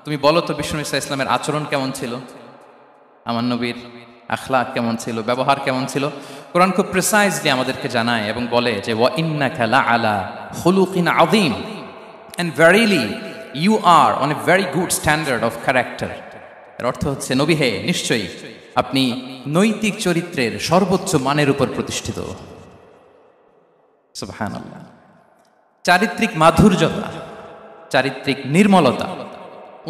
তুমি বলো তো বিষ্ণু ইসা ইসলামের আচরণ কেমন ছিল, আমার নবীর আখলাক কেমন ছিল, ব্যবহার কেমন ছিল। কোরআন খুব প্রিসাইজলি আমাদেরকে জানায় এবং বলে যে ওয়া ইন্নাকা লাআলা খুলুকিন আযীম, and verily you are on a very good standard of character. এর অর্থ হচ্ছে নবী হে, নিশ্চয়ই আপনি নৈতিক চরিত্রের সর্বোচ্চ মানের উপর প্রতিষ্ঠিত। সুবহানাল্লাহ। চারিত্রিক মাধুর্যতা, চারিত্রিক নির্মলতা,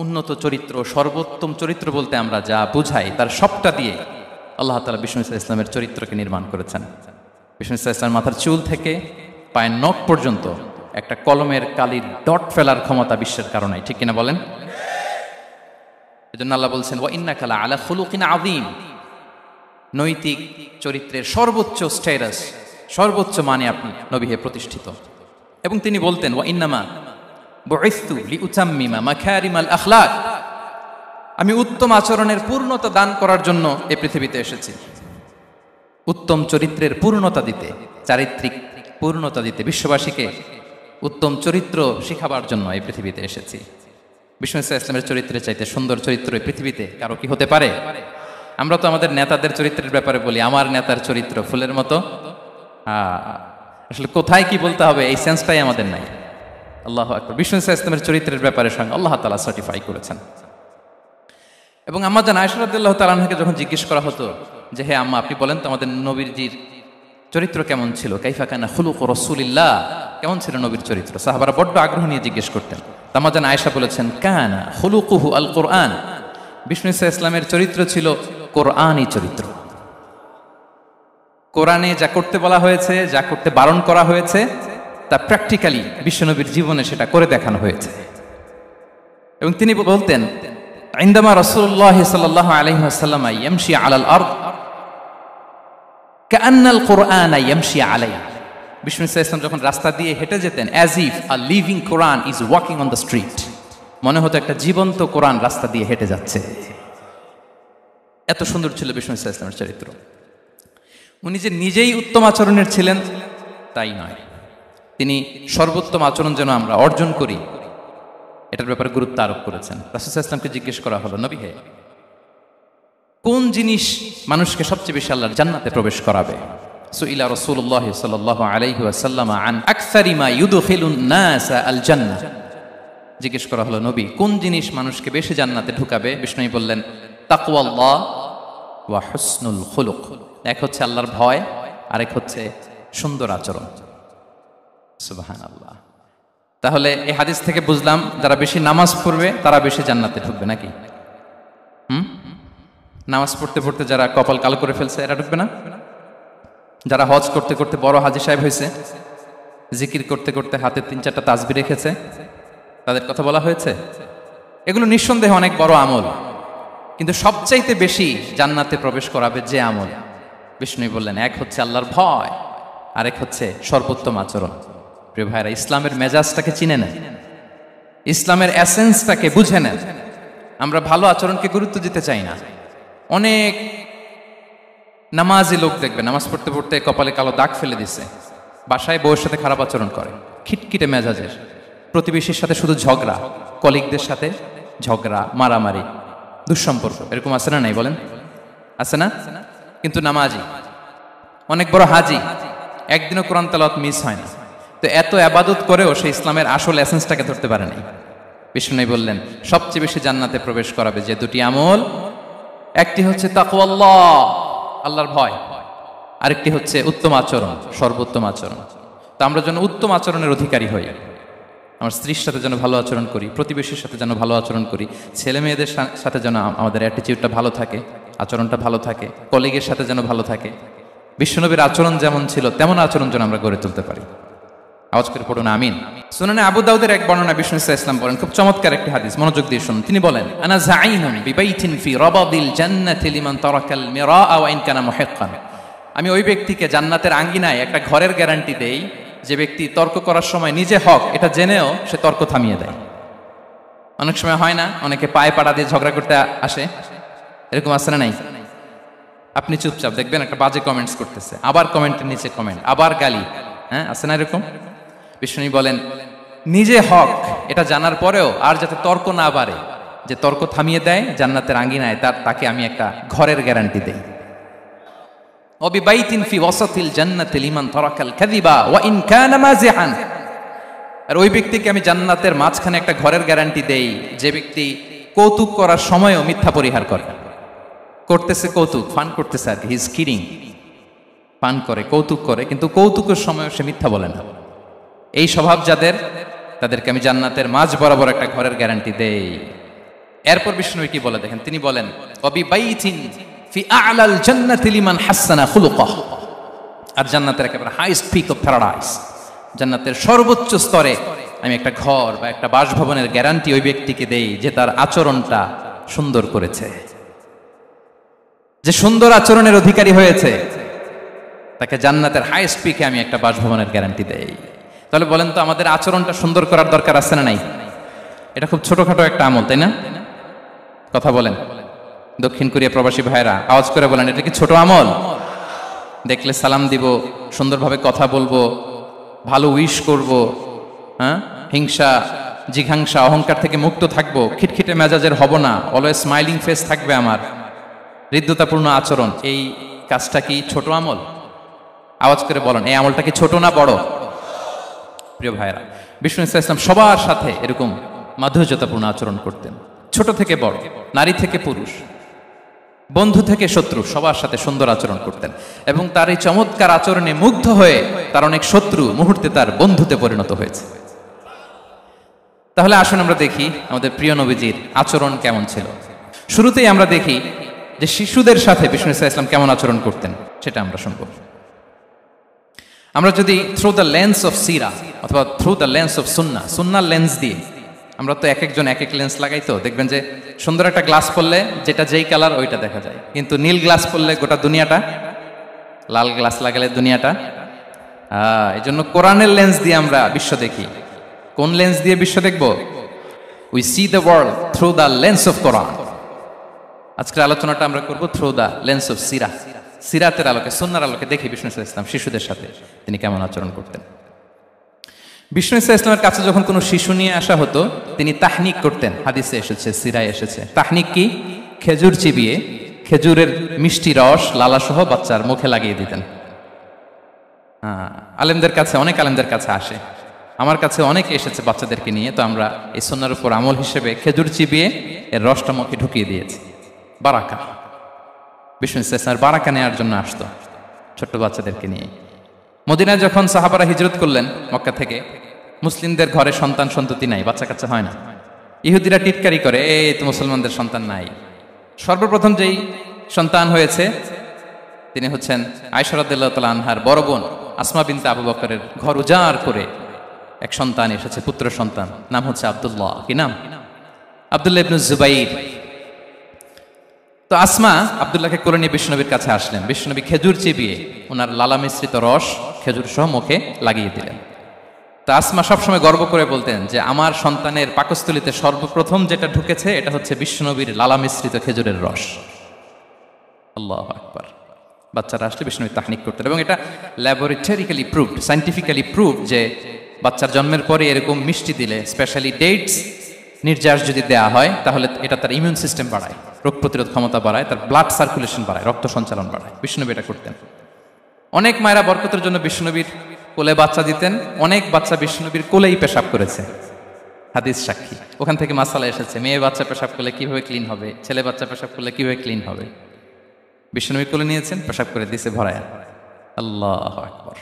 উন্নত চরিত্র, সর্বোত্তম চরিত্র বলতে আমরা যা বুঝাই তার সবটা দিয়ে আল্লাহ তাআলা বিষ্ণু ইসা ইসলামের চরিত্রকে নির্মাণ করেছেন। বিষ্ণু ইসা ইসলামের মাথার চুল থেকে পায়ের নখ পর্যন্ত একটা কলমের কালির ডট ফেলার ক্ষমতা বিশ্বের কারণে, ঠিক কিনা বলেন? এজন্য আল্লাহ বলছেন ওয়া ইন্নাকা লাআলা খুলুকিন আযীম, নৈতিক চরিত্রের সর্বোচ্চ স্ট্যাটাস, সর্বোচ্চ মানে আপনি নবী হে প্রতিষ্ঠিত। এবং তিনি বলতেন ওয়া ইন্নামা বুইসতু লিউতাম্মিমা মাকারিমাল আখলাক, আমি উত্তম আচরণের পূর্ণতা দান করার জন্য এই পৃথিবীতে এসেছি, উত্তম চরিত্রের পূর্ণতা দিতে, চারিত্রিক পূর্ণতা দিতে, বিশ্ববাসীকে উত্তম চরিত্র শিখাবার জন্য এই পৃথিবীতে এসেছি। বিষ্ণু ইসা ইসলামের চরিত্রের চাইতে সুন্দর চরিত্র এই পৃথিবীতে কারো কি হতে পারে? আমরা তো আমাদের নেতাদের চরিত্রের ব্যাপারে বলি আমার নেতার চরিত্র ফুলের মতো, আসলে কোথায় কি বলতে হবে এই সেন্সটাই আমাদের নাই। আল্লাহু আকবার। বিষ্ণু ইসা ইসলামের চরিত্রের ব্যাপারে সঙ্গে আল্লাহ তাআলা সার্টিফাই করেছেন। এবং আম্মা জান আয়েশা রাদিয়াল্লাহু তাআলা আনহাকে যখন জিজ্ঞেস করা হতো যে হে আম্মা আপনি বলেন তো আমাদের নবীজির চরিত্র কেমন ছিল, কাইফা কানা খুলুকু রাসূলিল্লাহ, কেমন ছিল নবীর চরিত্র, সাহাবারা বড্ড আগ্রহ নিয়ে জিজ্ঞেস করতেন। আম্মা জান আয়েশা বলেছেন কানা খুলুকুহু আল কোরআন, বিষ্ণু ইসা ইসলামের চরিত্র ছিল কোরআনী চরিত্র। কোরআনে যা করতে বলা হয়েছে, যা করতে বারণ করা হয়েছে তা প্র্যাকটিক্যালি বিশ্বনবীর জীবনে সেটা করে দেখানো হয়েছে। এবং তিনি বলতেন ইনদামা রাসূলুল্লাহ সাল্লাল্লাহু আলাইহি ওয়াসাল্লাম ইয়ামশি আলাল আরদ কাআন্নাল কুরআন ইয়ামশি আলাইহা, বিষ্ণু ইসা ইসলাম যখন রাস্তা দিয়ে হেঁটে যেতেন as if a living Quran is walking on the street, মনে হতো একটা জীবন্ত কোরআন রাস্তা দিয়ে হেঁটে যাচ্ছে। এত সুন্দর ছিল বিষ্ণু ইসা ইসলামের চরিত্র। উনি যে নিজেই উত্তম আচরণের ছিলেন তাই নয়, তিনি সর্বোত্তম আচরণ যেন আমরা অর্জন করি এটার ব্যাপারে গুরুত্ব আরোপ করেছেন। রাসূল সাল্লাল্লাহু আলাইহি ওয়াসাল্লামকে জিজ্ঞেস করা হলো নবী হে, কোন জিনিস মানুষকে সবচেয়ে বেশি আল্লাহর জান্নাতে প্রবেশ করাবে? সুইলা রাসূলুল্লাহ সাল্লাল্লাহু আলাইহি ওয়াসাল্লাম আন আকসারি মা ইউদখিলুন নাস আল জান্নাহ, জিজ্ঞেস করা হলো নবী কোন জিনিস মানুষকে বেশি জান্নাতে ঢুকাবে? বিষ্ণু বললেন তাকওয়াল্লাহ ওয়া হুসনুল খুলুক, এক হচ্ছে আল্লাহর ভয়, আরেক হচ্ছে সুন্দর আচরণ। সুবহানাল্লাহ। তাহলে এই হাদিস থেকে বুঝলাম যারা বেশি নামাজ পড়বে তারা বেশি জান্নাতে ঢুকবে নাকি? নামাজ পড়তে পড়তে যারা কপাল কালো করে ফেলছে এরা ঢুকবে না? যারা হজ করতে করতে বড় হাজী সাহেব হয়েছে, জিকির করতে করতে হাতে 3-4টা তাসবিহ রেখেছে, তাদের কথা বলা হয়েছে। এগুলো নিঃসন্দেহে অনেক বড় আমল, কিন্তু সবচাইতে বেশি জান্নাতে প্রবেশ করাবে যে আমল, বিষ্ণু বললেন এক হচ্ছে আল্লাহর ভয়, আরেক হচ্ছে সর্বোত্তম আচরণ। প্রিয় ভাইরা, ইসলামের মেজাজটাকে চিনে নেন, ইসলামের এসেন্সটাকে বুঝে নেন। আমরা ভালো আচরণকে গুরুত্ব দিতে চাই না। অনেক নামাজি লোক দেখবে নামাজ পড়তে পড়তে কপালে কালো দাগ ফেলে দিছে, বাসায় বউয়ের সাথে খারাপ আচরণ করে, খিটখিটে মেজাজের, প্রতিবেশীর সাথে শুধু ঝগড়া, কলিগদের সাথে ঝগড়া, মারামারি, দুঃসম্পর্ক, এরকম আছে না নাই বলেন? আছে না? কিন্তু নামাজি, অনেক বড় হাজি, একদিনও কোরআন তেলাওয়াত মিস হয় না, তো এত ইবাদত করেও সে ইসলামের আসল এসেন্সটাকে ধরতে পারে নাই। বিষ্ণু বললেন সবচেয়ে বেশি জান্নাতে প্রবেশ করাবে যে দুটি আমল, একটি হচ্ছে তাকওয়াল্লাহ, আল্লাহর ভয়, আরেকটি হচ্ছে উত্তম আচরণ, সর্বোত্তম আচরণ। তো আমরা যেন উত্তম আচরণের অধিকারী হই, আমার স্ত্রীর সাথে যেন ভালো আচরণ করি, প্রতিবেশীর সাথে যেন ভালো আচরণ করি, ছেলে মেয়েদের সাথে যেন আমাদের অ্যাটিটিউডটা ভালো থাকে, আচরণটা ভালো থাকে, কলিগের সাথে যেন ভালো থাকে। বিশ্বনবীর আচরণ যেমন ছিল তেমন আচরণ যেন আমরা গড়ে তুলতে পারি। আওয়াজ করে পড়ুন আমিন। সুনানে আবু দাউদের এক বর্ণনা বিষ্ণু ইসলাম বলেন, খুব চমৎকার একটি হাদিস, মনোযোগ দিয়ে শুনুন। তিনি বলেন আনা যাঈনুন বিবাইতিন ফি রাবাদিল জান্নাতি লিমান তারাকাল মিরাআ ওয়া ইন কানা মুহিক্কান, আমি ওই ব্যক্তিকে জান্নাতের আঙ্গিনায় একটা ঘরের গ্যারান্টি দেই যে ব্যক্তি তর্ক করার সময় নিজে হক এটা জেনেও সে তর্ক থামিয়ে দেয়। অনেক সময় হয় না, অনেকে পায়ে পাড়া দিয়ে ঝগড়া করতে আসে, এরকম আছে না নাই? আপনি চুপচাপ দেখবেন একটা বাজে কমেন্টস করতেছে, আবার কমেন্টের নিচে কমেন্ট, আবার গালি, হ্যাঁ আছে না এরকম? বিষ্ণু বলেন নিজে হক এটা জানার পরেও আর যাতে তর্ক না বাড়ে, যে তর্ক থামিয়ে দেয় জান্নাতের আঙ্গিনায়, তাকে আমি একটা ঘরের গ্যারান্টি দেই। ওয়াবিবাইতিন ফি ওয়াসাতিল জান্নাতি লিমান তারাকাল কাযিবা ওয়া ইন কানা মাযিহান। আর ওই ব্যক্তিকে আমি জান্নাতের মাঝখানে একটা ঘরের গ্যারান্টি দেই যে ব্যক্তি কৌতুক করার সময়ও মিথ্যা পরিহার করে। করতেছে কৌতুক, ফান করতেছে আর কি, হি ইজ কিডিং, পান করে, কৌতুক করে, কিন্তু কৌতুকের সময়ও সে মিথ্যা বলে না। এই স্বভাব যাদের, তাদেরকে আমি জান্নাতের মাঝ বরাবর একটা ঘরের গ্যারান্টি দেই। এরপর বিষ্ণু কি বলে দেখেন, তিনি বলেন ওয়াবিবাইতিন ফি আ'লাল জান্নাতি লিমান হাসানা খুলুকাহ। আর জান্নাতের একেবারে হাইস্ট পিক অফ প্যারাডাইস, জান্নাতের সর্বোচ্চ স্তরে আমি একটা ঘর বা একটা বাসভবনের গ্যারান্টি ওই ব্যক্তিকে দেই যে তার আচরণটা সুন্দর করেছে, যে সুন্দর আচরণের অধিকারী হয়েছে, তাকে জান্নাতের হাইস্ট পিকে আমি একটা বাসভবনের গ্যারান্টি দেই। তাহলে বলেন তো আমাদের আচরণটা সুন্দর করার দরকার আছে না নাই? এটা খুব ছোটখাটো একটা আমল, তাই না? কথা বলেন, দক্ষিণ কোরিয়া প্রবাসী ভাইরা আওয়াজ করে বলেন, এটা কি ছোট আমল? দেখলে সালাম দিব, সুন্দরভাবে কথা বলবো, ভালো উইশ করব, হ্যাঁ, হিংসা জিঘাংসা অহংকার থেকে মুক্ত থাকবো, খিটখিটে মেজাজের হব না, অলওয়েজ স্মাইলিং ফেস থাকবে আমার, হৃদ্যতাপূর্ণ আচরণ। এই কাজটা কি ছোট আমল? আওয়াজ করে বলেন, এই আমলটা কি ছোট না বড়? প্রিয় ভাইরা, বিষ্ণু ইসলাম সবার সাথে এরকম মাধুর্যতাপূর্ণ আচরণ করতেন, ছোট থেকে বড়, নারী থেকে পুরুষ, বন্ধু থেকে শত্রু, সবার সাথে সুন্দর আচরণ করতেন। এবং তার এই চমৎকার আচরণে মুগ্ধ হয়ে তার অনেক শত্রু মুহূর্তে তার বন্ধুতে পরিণত হয়েছে। তাহলে আসুন আমরা দেখি আমাদের প্রিয় নবীজির আচরণ কেমন ছিল। শুরুতেই আমরা দেখি যে শিশুদের সাথে বিষ্ণু ইসলাম কেমন আচরণ করতেন, সেটা আমরা শুনব। আমরা যদি থ্রু দ্য লেন্স অফ সিরা অথবা থ্রু দ্য লেন্স অফ সুন্না, সুন্নার লেন্স দিয়ে, আমরা তো এক একজন এক এক লেন্স লাগাই, তো দেখবেন যে সুন্দর একটা গ্লাস পরলে যেটা যেই কালার ওইটা দেখা যায়, কিন্তু নীল গ্লাস পরলে গোটা দুনিয়াটা, লাল গ্লাস লাগালে দুনিয়াটা। এই জন্য কোরআনের লেন্স দিয়ে আমরা বিশ্ব দেখি। কোন লেন্স দিয়ে বিশ্ব দেখব? We see the world through the lens of Quran. আজকের আলোচনাটা আমরা করব থ্রু দ্য লেন্স অফ সিরা, সিরাতের আলোকে, সুন্নার আলোকে দেখি বিষ্ণু ইসলাম শিশুদের সাথে তিনি কেমন আচরণ করতেন। বিষ্ণু ইসলামের কাছে যখন কোনো শিশু নিয়ে আসা হতো, তিনি তাহনিক করতেন। হাদিসে এসেছে, সিরায় এসেছে। তাহনিক কি? খেজুর চিবিয়ে খেজুরের মিষ্টি রস লালাসহ বাচ্চার মুখে লাগিয়ে দিতেন। আলেমদের কাছে, অনেক আলেমদের কাছে আসে, আমার কাছে অনেকে এসেছে বাচ্চাদেরকে নিয়ে, তো আমরা এই সুন্নার উপর আমল হিসেবে খেজুর চিবিয়ে এর রসটা মুখে ঢুকিয়ে দিয়েছি। বারাকা, বিষ্ণু ইসলামের বারাকা নেওয়ার জন্য আসতো ছোট্ট বাচ্চাদেরকে নিয়ে। মদিনায় যখন সাহাবারা হিজরত করলেন মক্কা থেকে, মুসলিমদের ঘরে সন্তান সন্ততি নাই, বাচ্চা কাচ্চা হয় না। ইহুদিরা টিটকারি করে, এই তো মুসলমানদের সন্তান নাই। সর্বপ্রথম যেই সন্তান হয়েছে তিনি হচ্ছেন আয়েশা রাদিয়াল্লাহু তাআলা আনহার বড় বোন আসমা বিনতে আবু বকরের ঘর উজাড় করে এক সন্তান এসেছে, পুত্র সন্তান, নাম হচ্ছে আব্দুল্লাহ। কি নাম? আব্দুল্লাহ ইবনে জুবাইর। তো আসমা আব্দুল্লাহকে কোলে নিয়ে বিষ্ণুনবীর কাছে আসলেন। বিষ্ণুনবী খেজুর চিবিয়ে ওনার লালা মিশ্রিত রস খেজুর সহ মুখে লাগিয়ে দিলেন। তো আসমা সবসময় গর্ব করে বলতেন যে আমার সন্তানের পাকস্থলীতে সর্বপ্রথম যেটা ঢুকেছে এটা হচ্ছে বিষ্ণুনবীর লালা মিশ্রিত খেজুরের রস। আল্লাহু আকবার। বাচ্চারা আসলে বিষ্ণুনবী তাহনিক করতেন, এবং এটা ল্যাবরেটরিক্যালি প্রুভড, সায়েন্টিফিক্যালি প্রুভড যে বাচ্চার জন্মের পরে এরকম মিষ্টি দিলে, স্পেশালি ডেটস নির্যাস যদি দেয়া হয়, তাহলে এটা তার ইমিউন সিস্টেম বাড়ায়, রোগ প্রতিরোধ ক্ষমতা বাড়ায়, তার ব্লাড সার্কুলেশন বাড়ায়, রক্ত সঞ্চালন বাড়ায়। বিষ্ণুনবী এটা করতেন। অনেক মায়েরা বরকতের জন্য বিষ্ণুনবীর কোলে বাচ্চা দিতেন। অনেক বাচ্চা বিষ্ণুনবীর কোলেই পেশাব করেছে, হাদিস সাক্ষী। ওখান থেকে মাসালা এসেছে, মেয়ে বাচ্চা পেশাব করলে কিভাবে ক্লিন হবে, ছেলে বাচ্চা পেশাব করলে কিভাবে ক্লিন হবে। বিষ্ণুনবী কোলে নিয়েছেন, পেশাব করে দিয়েছে ভরায়া। আল্লাহু আকবার।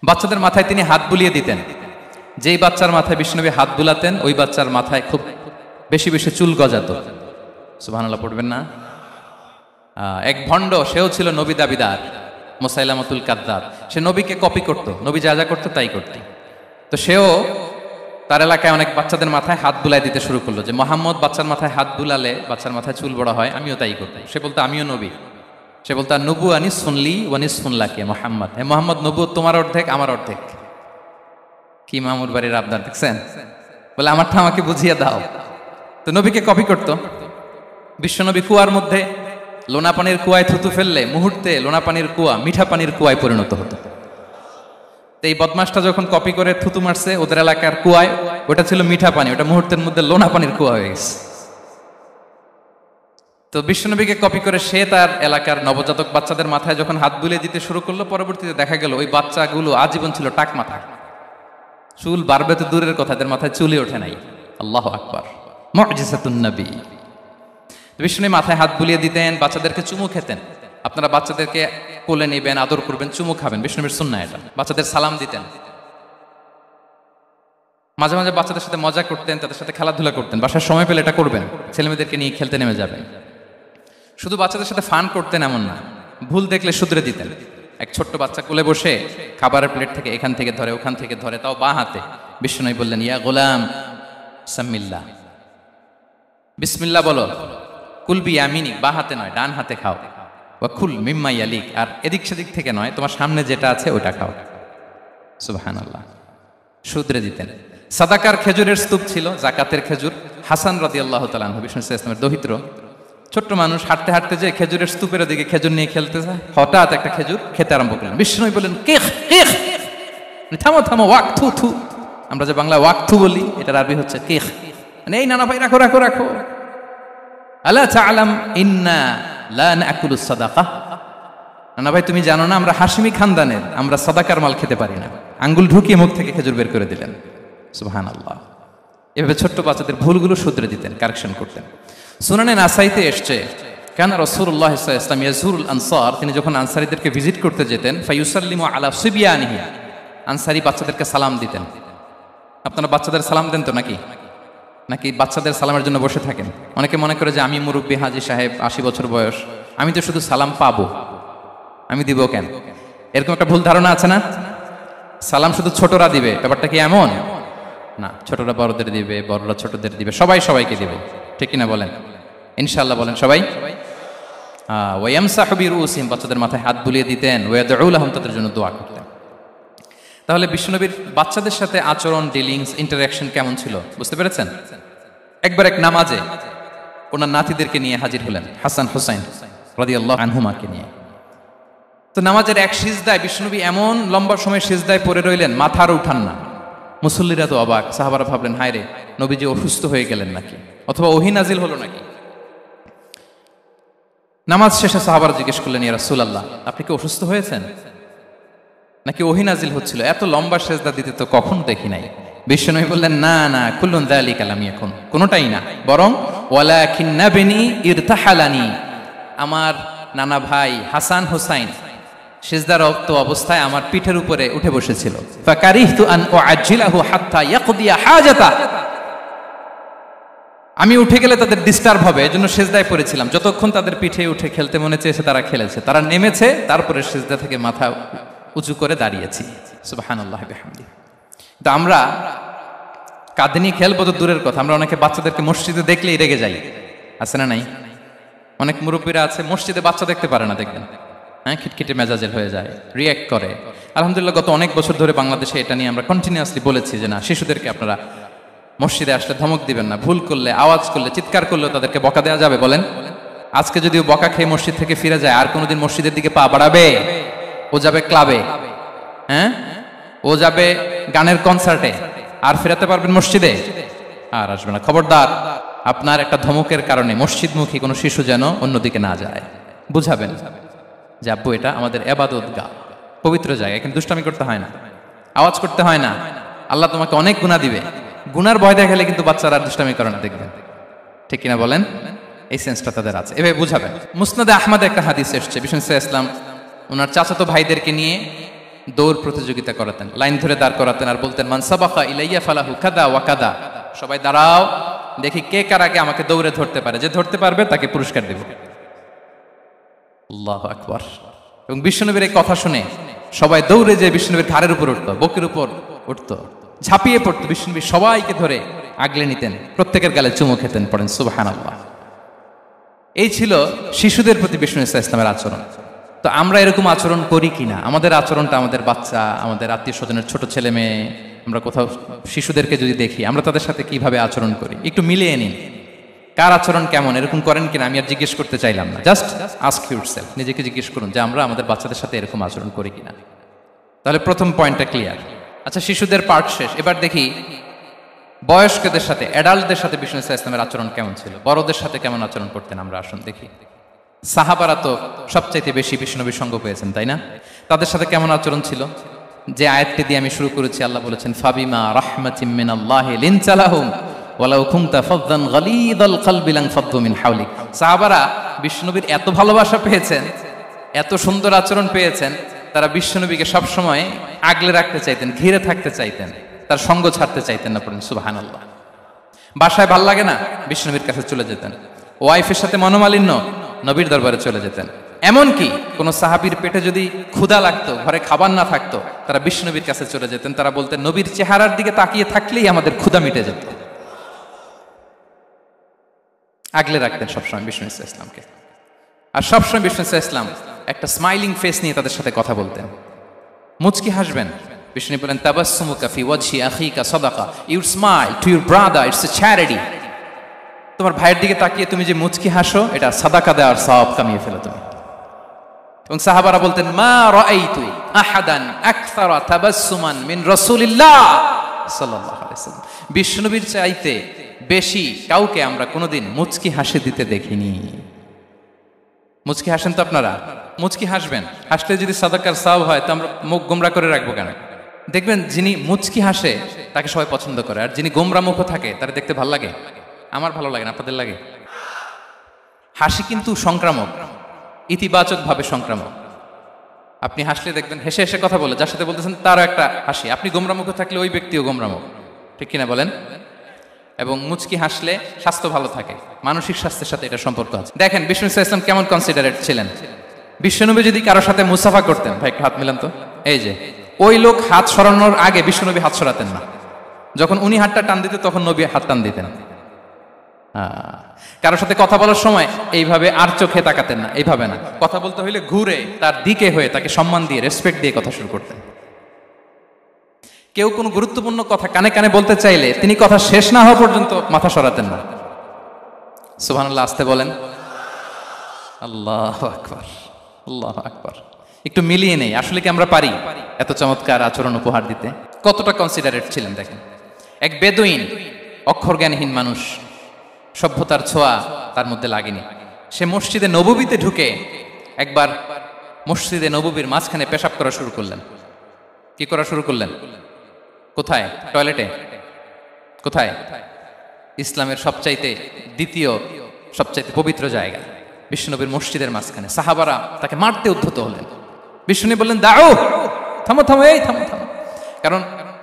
বাচ্চাদের মাথায় তিনি হাত বুলিয়ে দিতেন। যেই বাচ্চার মাথায় বিষ্ণুনবী হাত বুলাতেন, ওই বাচ্চার মাথায় খুব বেশি বেশি চুল গজাতো। সুবহানাল্লাহ পড়বেন না? এক ভণ্ড, সেও ছিল নবী দাবিদার, মুসাইলামাতুল কাযযাব। সে নবীকে কপি করত, নবী যা যা করতো তাই করত। তো সেও তার এলাকায় অনেক বাচ্চাদের মাথায় হাত বুলাই দিতে শুরু করলো, যে মোহাম্মদ বাচ্চার মাথায় হাত বুলালে বাচ্চার মাথায় চুল বড় হয়, আমিও তাই করতাম। সে বলতো আমিও নবী। সে বলতো নবু আনিস শুনলি ওয়ানিস শুনলাকে মোহাম্মদ, হে মোহাম্মদ, নবু তোমার অর্ধেক আমার অর্ধেক। কি মামুর বাড়ির আবদার দেখছেন? বলে আমারটা আমাকে বুঝিয়ে দাও। তো নবীকে কপি করত। বিশ্বনবী কুয়ার মধ্যে লোনা পানির কুয়ায় থুতু ফেললে মুহূর্তে লোনা পানির কুয়া মিঠা পানির কুয়ায় পরিণত হতো। তো এই বদমাসটা যখন কপি করে থুতু মারছে ওদের এলাকার কুয়ায়, ওটা ছিল মিঠা পানি, ওটা মুহূর্তের মধ্যে লোনা পানির কুয়া হয়ে গেছে। তো বিশ্বনবীকে কপি করে সে তার এলাকার নবজাতক বাচ্চাদের মাথায় যখন হাত বুলিয়ে দিতে শুরু করলো, পরবর্তীতে দেখা গেল ওই বাচ্চাগুলো আজীবন ছিল টাক মাথা। চুল বাড়বে তো দূরের কথা, এদের মাথায় চুলই ওঠে নাই। আল্লাহু আকবার, মুজিজাতুন নবী। বিষ্ণু মাথায় হাত বুলিয়ে দিতেন, বাচ্চাদেরকে চুমু খেতেন। আপনারা বাচ্চাদেরকে কোলে নেবেন, আদর করবেন, চুমু খাবেন, বিষ্ণুবীর সুন্নাহ এটা। বাচ্চাদের সালাম দিতেন, মাঝে মাঝে বাচ্চাদের সাথে মজা করতেন, তাদের সাথে খেলাধুলা করতেন। বাসার সময় পেলে এটা করবেন, ছেলেমেয়েদেরকে নিয়ে খেলতে নেমে যাবেন। শুধু বাচ্চাদের সাথে ফান করতেন এমন না, ভুল দেখলে শুধরে দিতেন। এক ছোট্ট বাচ্চা কোলে বসে খাবারের প্লেট থেকে এখান থেকে ধরে ওখান থেকে ধরে, তাও বাঁ হাতে। বিষ্ণু বললেন, ইয়া গোলাম সাম্মিল্লাহ, বিসমিল্লাহ বলো। কুলবি ইয়ামিনি, বাঁ হাতে নয় ডান হাতে খাও। ওয়া কুল মিম্মা ইয়ালিক, আর এদিক সেদিক থেকে নয়, তোমার সামনে যেটা আছে ওটা খাও। সুবহানাল্লাহ, শুধরে দিতেন। সাদাকার খেজুরের স্তূপ ছিল, জাকাতের খেজুর। হাসান রাদিয়াল্লাহু তাআলা আনহু, বিষ্ণু ইসলামের দহিত্র, ছোট্ট মানুষ, হাঁটতে হাঁটতে যে খেজুরের স্তূপের দিকে খেজুর নিয়ে খেলতে যায়, হঠাৎ একটা খেজুর খেতে আরম্ভ করলেন। বিষ্ণু বললেন, কেখ কেখ, থামো থামো, ওয়াক থু থু। আমরা যে বাংলা ওয়াক থু বলি, এটার আরবি হচ্ছে কেখ, মানে এই নানা ভাই রাখো রাখো রাখো। আলা তাআলাম ইন্না লা নাকুলুস সাদাকাহ, নানা ভাই তুমি জানো না আমরা হাশিমি খানদানের, আমরা সাদাকার মাল খেতে পারি না। আঙ্গুল ঢুকিয়ে মুখ থেকে খেজুর বের করে দিলেন। সুবহানাল্লাহ। এভাবে ছোট্ট বাচ্চাদের ভুলগুলো শুধরে দিতেন, কারেকশন করতেন। সুনানে নাসাইতে এসছে, কেন রাসূলুল্লাহ সাল্লাল্লাহু আলাইহি ওয়াসাল্লাম ইয়াজুরুল আনসার, তিনি যখন আনসারীদেরকে ভিজিট করতে যেতেন, ফায়ুসাল্লিমু আলা সিবিয়ানিহি, আনসারী বাচ্চাদেরকে সালাম দিতেন। আপনারা বাচ্চাদের সালাম দেন তো নাকি? নাকি বাচ্চাদের সালামের জন্য বসে থাকেন? অনেকে মনে করে যে আমি মুরব্বী হাজী সাহেব, 80 বছর বয়স, আমি তো শুধু সালাম পাবো, আমি দিব কেন? এরকম একটা ভুল ধারণা আছে না? সালাম শুধু ছোটরা দিবে, ব্যাপারটা কি এমন না? ছোটরা বড়দের দিবে, বড়রা ছোটদের দিবে, সবাই সবাইকে দিবে, ঠিক কিনা বলেন? ইনশাআল্লাহ বলেন সবাই। ওয়ায়ামসাহু বিরুসিহিম, বাচ্চাদের মাথায় হাত বুলিয়ে দিতেন। ওয়াদউ লাহুম, তাদের জন্য দোয়া করতেন। তাহলে বিশ্বনবীর বাচ্চাদের সাথে আচরণ, ডিলিংস, ইন্টারঅ্যাকশন কেমন ছিল বুঝতে পেরেছেন? একবার এক নামাজে ওনার নাতিদেরকে নিয়ে হাজির হলেন, হাসান হুসাইন রাদিয়াল্লাহু আনহুমাকে নিয়ে। তো নামাজের এক সিজদায় বিশ্বনবী এমন লম্বা সময় সিজদায় পড়ে রইলেন, মাথার উঠান না। মুসল্লিরা তো অবাক, সাহাবারা ভাবলেন হায় রে, নবীজি অসুস্থ হয়ে গেলেন নাকি, অথবা ওহী নাজিল হলো নাকি। নামাজ শেষে সাহাবারা জিজ্ঞেস করলেন, ইয়া রাসূলুল্লাহ, আপনি কি অসুস্থ হয়েছেন নাকি ওহী নাজিল হচ্ছিল? এত লম্বা সিজদা দিতে তো কখনো দেখি নাই। বিশ্বনবী বললেন, না না, কুল্লুন যালিকা লাম ইয়াকুন, কোনোটাই না, বরং ওয়ালাকিন নাবনি ইরতাহালানি, আমার নানা ভাই হাসান হুসাইন সিজদারত অবস্থায় আমার পিঠের উপরে উঠে বসেছিল। ফাকারিহতু আন উআজ্জিলাহু হাত্তা ইয়াকদিয়া হাজাতা, আমি উঠে গেলে তাদের ডিস্টার্ব হবে, এজন্য সিজদায় পড়েছিলাম। যতক্ষণ তাদের পিঠে উঠে খেলতে মনে চেয়েছে তারা খেলেছে, তারা নেমেছে, তারপরে সিজদা থেকে মাথা উঁচু করে দাঁড়িয়েছি। সুবহানাল্লাহি ওয়া বিহামদিহি। তো আমরা কাঁধে নিয়ে খেলবো তো দূরের কথা, আমরা অনেকে বাচ্চাদেরকে মসজিদে দেখলেই রেগে যাই, আছে না নাই? অনেক মুরব্বীরা আছে মসজিদে বাচ্চা দেখতে পারে না, দেখবেন হ্যাঁ, খিটখিটে মেজাজের হয়ে যায়, রিয়্যাক্ট করে। আলহামদুলিল্লাহ গত অনেক বছর ধরে বাংলাদেশে এটা নিয়ে আমরা কন্টিনিউয়াসলি বলেছি যে না, শিশুদেরকে আপনারা মসজিদে আসলে ধমক দিবেন না, ভুল করলে, আওয়াজ করলে, চিৎকার করলে তাদেরকে বকা দেওয়া যাবে? বলেন। আজকে যদিও বকা খেয়ে মসজিদ থেকে ফিরে যায়, আর কোনোদিন মসজিদের দিকে পা বাড়াবে? ও যাবে ক্লাবে, হ্যাঁ, ও যাবে গানের কনসার্টে, আর ফেরাতে পারবেন মসজিদে? আর আসবে না। খবরদার, আপনার একটা ধমকের কারণে মসজিদমুখী কোনো শিশু যেন অন্যদিকে না যায়। বুঝাবেন যে আব্বু এটা আমাদের ইবাদত গাহ, পবিত্র জায়গা, এখানে দুষ্টামি করতে হয় না, আওয়াজ করতে হয় না, আল্লাহ তোমাকে অনেক গুনাহ দিবে। গুনার ভয় দেখালে কিন্তু বাচ্চারা আর দুষ্টামি করে না, দেখবেন, ঠিক কিনা বলেন? এই সেন্সটা তাদের আছে, এভাবে বুঝাবেন। মুসনাদে আহমদে একটা হাদিস এসছে, বিষ্ণু ইসলাম ওনার চাচাতো ভাইদেরকে নিয়ে দৌড় প্রতিযোগিতা করাতেন, লাইন ধরে দাঁড় করাতেন, আর বলতেন, মান সাবাকা ইলাইয়া ফালাহু কাদা ওয়া কাদা, সবাই দাঁড়াও, দেখি কে কার আগে আমাকে দৌড়ে ধরতে পারে, যে ধরতে পারবে তাকে পুরস্কার দেব। আল্লাহু আকবার। এবং বিশ্বনবীর এই কথা শুনে সবাই দৌড়ে যে বিশ্বনবীর ঘাড়ের উপর উঠতো, বুকের উপর উঠতো, ঝাঁপিয়ে পড়তো। বিশ্বনবী সবাইকে ধরে আগলে নিতেন, প্রত্যেকের গালে চুমু খেতেন। পড়েন সুবহানাল্লাহ। এই ছিল শিশুদের প্রতি বিষ্ণু ইসলামের আচরণ। তো আমরা এরকম আচরণ করি কিনা? আমাদের আচরণটা আমাদের বাচ্চা, আমাদের আত্মীয় স্বজনের ছোট ছেলে মেয়ে, আমরা কোথাও শিশুদেরকে যদি দেখি, আমরা তাদের সাথে কিভাবে আচরণ করি একটু মিলিয়ে নিন। কার আচরণ কেমন, এরকম করেন কিনা আমি আর জিজ্ঞেস করতে চাইলাম না, জাস্ট আস্ক ইউরসেলফ, নিজেকে জিজ্ঞেস করুন যে আমরা আমাদের বাচ্চাদের সাথে এরকম আচরণ করি কিনা। তাহলে প্রথম পয়েন্টটা ক্লিয়ার। আচ্ছা, শিশুদের পার্ট শেষ, এবার দেখি বয়স্কদের সাথে, অ্যাডাল্টদের সাথে বিষ্ণু ইসলামের আচরণ কেমন ছিল, বড়দের সাথে কেমন আচরণ করতেন আমরা আসুন দেখি। সাহাবারা তো সবচাইতে বেশি বিষ্ণুনবীর সঙ্গ পেয়েছেন, তাই না? তাদের সাথে কেমন আচরণ ছিল? যে আয়াতটি দিয়ে আমি শুরু করেছি, আল্লাহ বলেছেন ফাবিমা রাহমাতিম মিনাল্লাহি লিনতা লাহুম ওয়ালাউ কুনতা ফাযযান গালিযাল কলবি লানফাদ্দু মিন হাওলিক। সাহাবারা বিষ্ণুনবীর এত ভালোবাসা পেয়েছেন, এত সুন্দর আচরণ পেয়েছেন, তারা বিষ্ণুনবীকে সবসময় আগলে রাখতে চাইতেন, ঘিরে থাকতে চাইতেন, তার সঙ্গ ছাড়তে চাইতেন না। পড়েন সুবহানাল্লাহ। বাসায় ভাল লাগে না, বিষ্ণুনবীর কাছে চলে যেতেন। ওয়াইফের সাথে মনোমালিন্য, নবীর দরবারে চলে যেতেন। এমনকি কোন সাহাবীর পেটে যদি ক্ষুধা লাগতো, ঘরে খাবার না থাকতো, তারা বিষ্ণুনবীর কাছে চলে যেতেন। তারা বলতেন নবীর চেহারার দিকে তাকিয়ে থাকলেই আমাদের ক্ষুধা মিটে যেত। আগলে রাখতেন সবসময় বিষ্ণু ইসলামকে। আর সবসময় বিষ্ণু ইসলাম একটা স্মাইলিং ফেস নিয়ে তাদের সাথে কথা বলতেন। মুচকি হাসবেন। বিষ্ণু বলেন তাবাসসুমুকা ফি ওয়াজহি আখিকা সাদাকা, you smile to your brother, it's a charity. তোমার ভাইয়ের দিকে তাকিয়ে তুমি যে মুচকি হাসো, এটা সাদাকা দেওয়ার সওয়াব কামিয়ে ফেলো তুমি। এবং সাহাবারা বলতেন মা রাআইতু আহাদান আকসারা তাবাসসুমান মিন রাসূলিল্লাহ সাল্লাল্লাহু আলাইহি ওয়াসাল্লাম। বিষ্ণুবীর চাইতে বেশি কাউকে আমরা কোনোদিন মুচকি হাসি দিতে দেখিনি। মুচকি হাসেন তো আপনারা? মুচকি হাসবেন। হাসলে যদি সাদাকার সওয়াব হয়, তো আমরা মুখ গোমরা করে রাখবো কেন? দেখবেন যিনি মুচকি হাসে তাকে সবাই পছন্দ করে, আর যিনি গোমরা মুখ থাকে তার দেখতে ভালো লাগে। আমার ভালো লাগে না, আপনাদের লাগে? হাসি কিন্তু সংক্রামক, ইতিবাচক ভাবে সংক্রামক। আপনি হাসলে দেখবেন হেসে হেসে কথা বলে যার সাথে বলতেছেন তারও একটা হাসি। আপনি গোমরা মুখ থাকলে ওই ব্যক্তিও গোমরা মুখ, ঠিক কিনা বলেন? এবং মুচকি হাসলে স্বাস্থ্য ভালো থাকে, মানসিক স্বাস্থ্যের সাথে এটা সম্পর্ক আছে। দেখেন বিষ্ণু ইসলাম কেমন কনসিডারেট ছিলেন। বিশ্বনবী যদি কারোর সাথে মুসাফা করতেন, ভাই একটু হাত মিলান তো, এই যে ওই লোক হাত সরানোর আগে বিশ্বনবী হাত সরাতেন না। যখন উনি হাতটা টান দিতেন তখন নবী হাত টান দিতেন। কারোর সাথে কথা বলার সময় এইভাবে আর চোখে তাকাতেন না, এইভাবে না। কথা বলতে হইলে ঘুরে তার দিকে হয়ে তাকে সম্মান দিয়ে, রেসপেক্ট দিয়ে কথা শুরু করতেন। কেউ কোনো গুরুত্বপূর্ণ কথা কানে কানে বলতে চাইলে তিনি কথা শেষ না হওয়া পর্যন্ত মাথা সরাতেন না। সুবহানাল্লাহ, আসতে বলেন। আল্লাহু আকবার, আল্লাহু আকবার। একটু মিলিয়ে নেই, আসলে কি আমরা পারি এত চমৎকার আচরণ উপহার দিতে? কতটা কনসিডারেট ছিলেন দেখেন। এক বেদুইন, অক্ষর জ্ঞানহীন মানুষ, সভ্যতার ছোঁয়া তার মধ্যে লাগেনি। সে মসজিদে নববীতে ঢুকে একবার মসজিদে নববীর মাঝখানে পেশাব করা শুরু করলেন। কি করা শুরু করলেন? কোথায়? টয়লেটে? কোথায়? ইসলামের সবচাইতে দ্বিতীয় সবচাইতে পবিত্র জায়গা বিশ্বনবীর মসজিদের মাঝখানে। সাহাবারা তাকে মারতে উদ্ধত হলেন। বিষ্ণু বললেন দাও, থামো থামো, এই থামো থামো। কারণ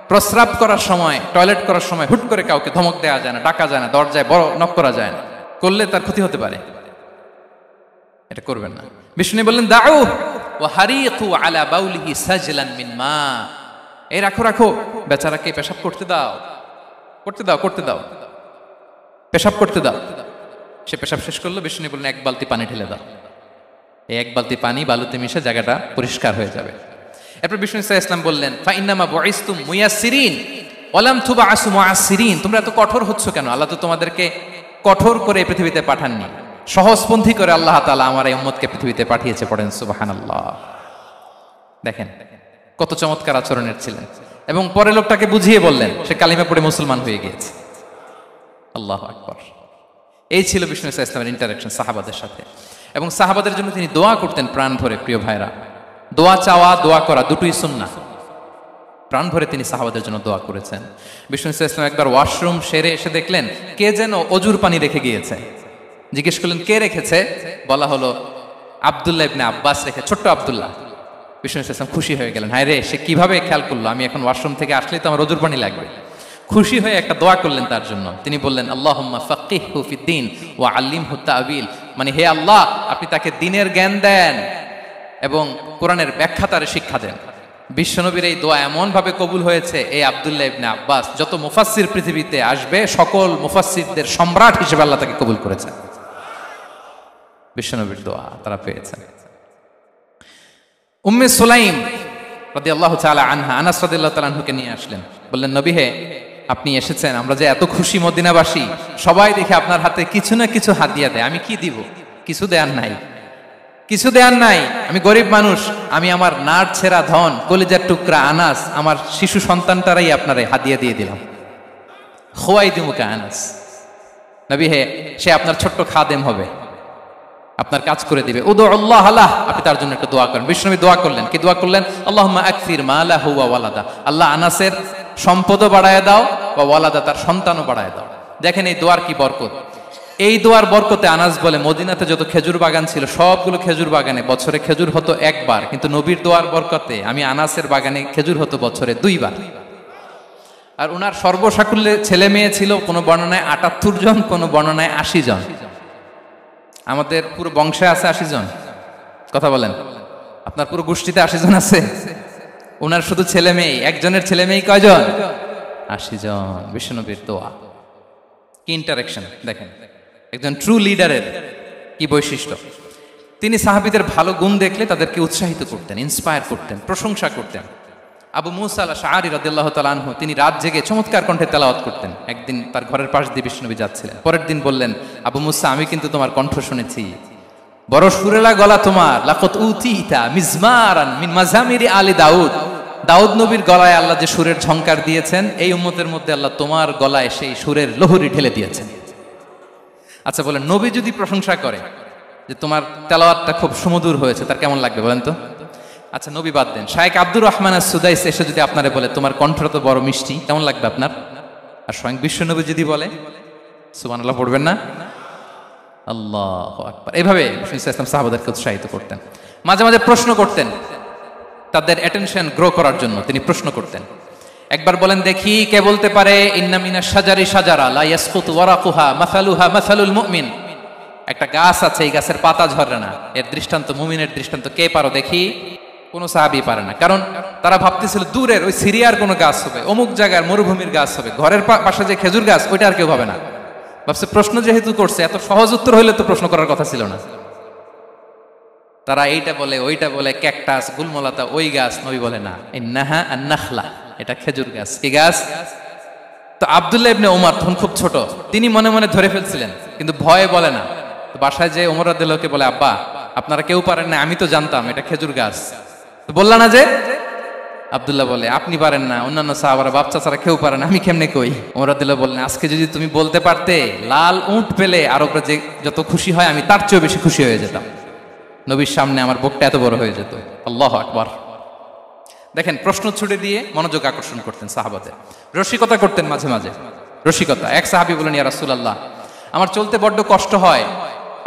প্রস্রাব করার সময়, টয়লেট করার সময় হুট করে কাউকে ধমক দেওয়া যায় না, ডাকা যায় না, দরজায় বড় নক করা যায় না, করলে তার ক্ষতি হতে পারে, এটা করবেন না। বিষ্ণু বললেন দাও ওয়া হারিকু আলা বাউলিহি সাজলান মিন মা, এই রাখো রাখো, বেচারাকে পেশাব করতে দাও, করতে দাও, করতে দাও, পেশাব করতে দাও। সে পেশাব শেষ করলো। বিষ্ণু বললেন এক বালতি পানি ঢেলে দাও। এই এক বালতি পানি বালুতে মিশে জায়গাটা পরিষ্কার হয়ে যাবে। এরপর বিষ্ণু ইসলাম বললেন ফাইন্নামা বুইসতুম মুয়াসসিরিন ওয়া লাম তুবআসু মুআসসিরিন, তোমরা এত কঠোর হচ্ছ কেন? আল্লাহ তো তোমাদেরকে কঠোর করে পৃথিবীতে পাঠাননি, সহজপন্থী করে আল্লাহ তাআলা আমার এই উম্মতকে পৃথিবীতে পাঠিয়েছে। পড়েন সুবহানাল্লাহ। দেখেন কত চমৎকার আচরণের ছিলেন। এবং পরে লোকটাকে বুঝিয়ে বললেন, সে কালিমা পড়ে মুসলমান হয়ে গিয়েছে। আল্লাহু আকবার। এই ছিল বিষ্ণু ইসলামের ইন্টারাকশন সাহাবাদের সাথে। এবং সাহাবাদের জন্য তিনি দোয়া করতেন প্রাণ ভরে। প্রিয় ভাইরা, দোয়া চাওয়া, দোয়া করা দুটোই সুন্নাহ। প্রাণ ভরে তিনি সাহাবাদের জন্য দোয়া করেছেন। বিষ্ণু ইসলাম একবার ওয়াশরুম সেরে এসে দেখলেন কে যেন অজুর পানি রেখে গিয়েছে। জিজ্ঞেস করলেন কে রেখেছে? বলা হলো আব্দুল্লাহ ইবনে আব্বাস রেখে, ছোট্ট আব্দুল্লাহ। বিষ্ণু ইসলাম খুশি হয়ে গেলেন, হায় রে, সে কিভাবে খেয়াল করলো, আমি এখন ওয়াশরুম থেকে আসলেই তো আমার অজুর পানি লাগবে। খুশি হয়ে একটা দোয়া করলেন তার জন্য। তিনি বললেন আল্লাহুম্মা ফাক্কিহহু ফিদ্দীন ওয়া আল্লিমহু তা'ওয়িল, মানে হে আল্লাহ, আপনি তাকে দ্বীনের জ্ঞান দেন এবং কোরআনের ব্যাখ্যা তার শিক্ষা দেন। বিশ্বনবীর এই দোয়া এমন ভাবে কবুল হয়েছে, এই আব্দুল্লাহ ইবনে আব্বাস যত মুফাসসির পৃথিবীতে আসবে সকল মুফাসসিরদের সম্রাট হিসেবে আল্লাহ তাকে কবুল করেছেন। বিশ্বনবীর দোয়া তারা পেয়েছেন। উম্মে সুলাইম রাদিয়াল্লাহু তাআলা আনহা, আনাস রাদিয়াল্লাহু তাআলা আনহুকে নিয়ে আসলেন। বললেন নবী হে, আপনি এসেছেন, আমরা যে এত খুশি মদিনাবাসী, সবাই দেখে আপনার হাতে কিছু না কিছু হাদিয়া দেয়, আমি কি দিব? কিছু দেয়ার নাই, কিছু দেয়ার নাই। আমি গরিব মানুষ, আমি আমার নাড় ছেঁড়া ধন, কলিজার টুকরা আনাস, আমার শিশু সন্তানটারাই আপনার হাদিয়া দিয়ে দিলাম। খুয়াইদিমুকা আনাস, নবী হে, সে আপনার ছোট্ট খাদেম হবে, আপনার কাজ করে দিবে। উদু আল্লাহ আলাহ, আপনি তার জন্য একটা দোয়া করেন। বিষ্ণু নবী দোয়া করলেন, কি দোয়া করলেন? আল্লাহুম্মা আকসির মালাহু ওয়া ওয়ালাদা, আল্লাহ আনাসের সম্পদও বাড়ায় দাও, ওয়া ওয়ালাদা, তার সন্তানও বাড়ায় দাও। দেখেন এই দোয়ার কি বরকত। এই দোয়ার বরকতে আনাস বলে মদিনাতে যত খেজুর বাগান ছিল সবগুলো খেজুর বাগানে বছরে খেজুর হতো একবার, কিন্তু নবীর দোয়ার বরকতে আমি আনাসের বাগানে খেজুর হতো বছরে 2 বার। আর উনার সর্বসাকুল্যে ছেলে মেয়ে ছিল, কোনো বর্ণনায় 78 জন, কোনো বর্ণনায় 80 জন। আমাদের পুরো বংশে আছে 80 জন, কথা বলেন। আপনার পুরো গোষ্ঠীতে 80 জন আছে? উনার শুধু ছেলে মেয়ে, একজনের ছেলে মেয়ে কয়জন? 80 জন। বিশ্বনবীর দোয়া কি ইন্টারেকশন দেখেন, একজন ট্রু লিডারের কি বৈশিষ্ট্য। তিনি সাহাবীদের ভালো গুণ দেখলে তাদেরকে উৎসাহিত করতেন, ইন্সপায়ার করতেন, প্রশংসা করতেন। আবু মুসা আল-আশআরী রাদিয়াল্লাহু তাআলা আনহু, তিনি রাত জেগে চমৎকার কণ্ঠে তেলাওয়াত করতেন। একদিন তার ঘরের পাশ দিয়ে বিশ্বনবী যাচ্ছিলেন, পরের দিন বললেন, আবু মুসা, আমি কিন্তু তোমার কণ্ঠ শুনেছি, বড় সুরেলা গলা তোমার। লাকাত উতিতা মিজমারান মিন মাজামিরি আলি দাউদ, দাউদ নবীর গলায় আল্লাহ যে সুরের ঝংকার দিয়েছেন, এই উম্মতের মধ্যে আল্লাহ তোমার গলায় সেই সুরের লহরী ঢেলে দিয়েছেন। আচ্ছা বলেন, নবী যদি প্রশংসা করে যে তোমার তেলাওয়াতটা খুব সুমধুর হয়েছে, তার কেমন লাগবে বলেন তো? আচ্ছা নবী বাদ দেন, শায়েখ আব্দুর রহমান আস-সুদাইস এসে যদি আপনারে বলে তোমার কণ্ঠটা তো বড় মিষ্টি, কেমন লাগবে আপনার? আর স্বয়ং বিশ্বনবী যদি বলে, সুবহানাল্লাহ পড়বেন না? আল্লাহু আকবার। এইভাবে বিষ্ণু ইসলাম সাহাবাদেরকে উৎসাহিত করতেন। মাঝে মাঝে প্রশ্ন করতেন, তাদের অ্যাটেনশন গ্রো করার জন্য তিনি প্রশ্ন করতেন। একবার বলেন দেখি, কে বলতে পারে ইন্না মিনাশ শাজারি শাজারা লা ইয়াসকুতু ওয়ারাকুহা মাসালুহা মাসালুল মুমিন, একটা গাছ আছে, এই গাছের পাতা ঝরে না, এর দৃষ্টান্ত মুমিনের দৃষ্টান্ত। কে পারো দেখি? কোনো সাহাবী পারে না, কারণ তারা ভাবতেছিল দূরের ওই সিরিয়ার কোনো গাছ হবে, অমুক জায়গার মরুভূমির গাছ হবে, ঘরের পাশে যে খেজুর গাছ ওইটা আর কেউ ভাবে না। ভাবছে প্রশ্ন যেহেতু করছে, এত সহজ উত্তর হইলে তো প্রশ্ন করার কথা ছিল না। তারা এইটা বলে, ওইটা বলে, ক্যাকটাস, গুলমলাতা, ওই গাছ। নবী বলে না, ইন্নাহা আন-নাখলা, এটা খেজুর গাছ। কি গাছ? তো আব্দুল্লাহ ইবনে ওমর তখন খুব ছোট, তিনি মনে মনে ধরে ফেলছিলেন, কিন্তু ভয়ে বলে না। তো বাসায় যে ওমর রাদিয়াল্লাহুকে বলে, আব্বা আপনারা কেউ পারেন না, আমি তো জানতাম এটা খেজুর গাছ, তো বললা না যে? আব্দুল্লাহ বলে, আপনি পারেন না, অন্যান্য সাহাবারা বাচ্চা ছাড়া কেউ পারে না, আমি কেমনে কই? ওমর রাদিয়াল্লাহু বললেন, আজকে যদি তুমি বলতে পারতে, লাল উট পেলে আরবরা যে যত খুশি হয়, আমি তার চেয়েও বেশি খুশি হয়ে যেতাম। নবীর সামনে আমার বুকটা এত বড় হয়ে যেত। আল্লাহু আকবার। দেখেন, প্রশ্ন ছুড়ে দিয়ে মনোযোগ আকর্ষণ করতেন সাহাবাদের। রসিকতা করতেন মাঝে মাঝে, রসিকতা। এক সাহাবী বলেন, ইয়া রাসূলুল্লাহ, আমার চলতে বড্ড কষ্ট হয়,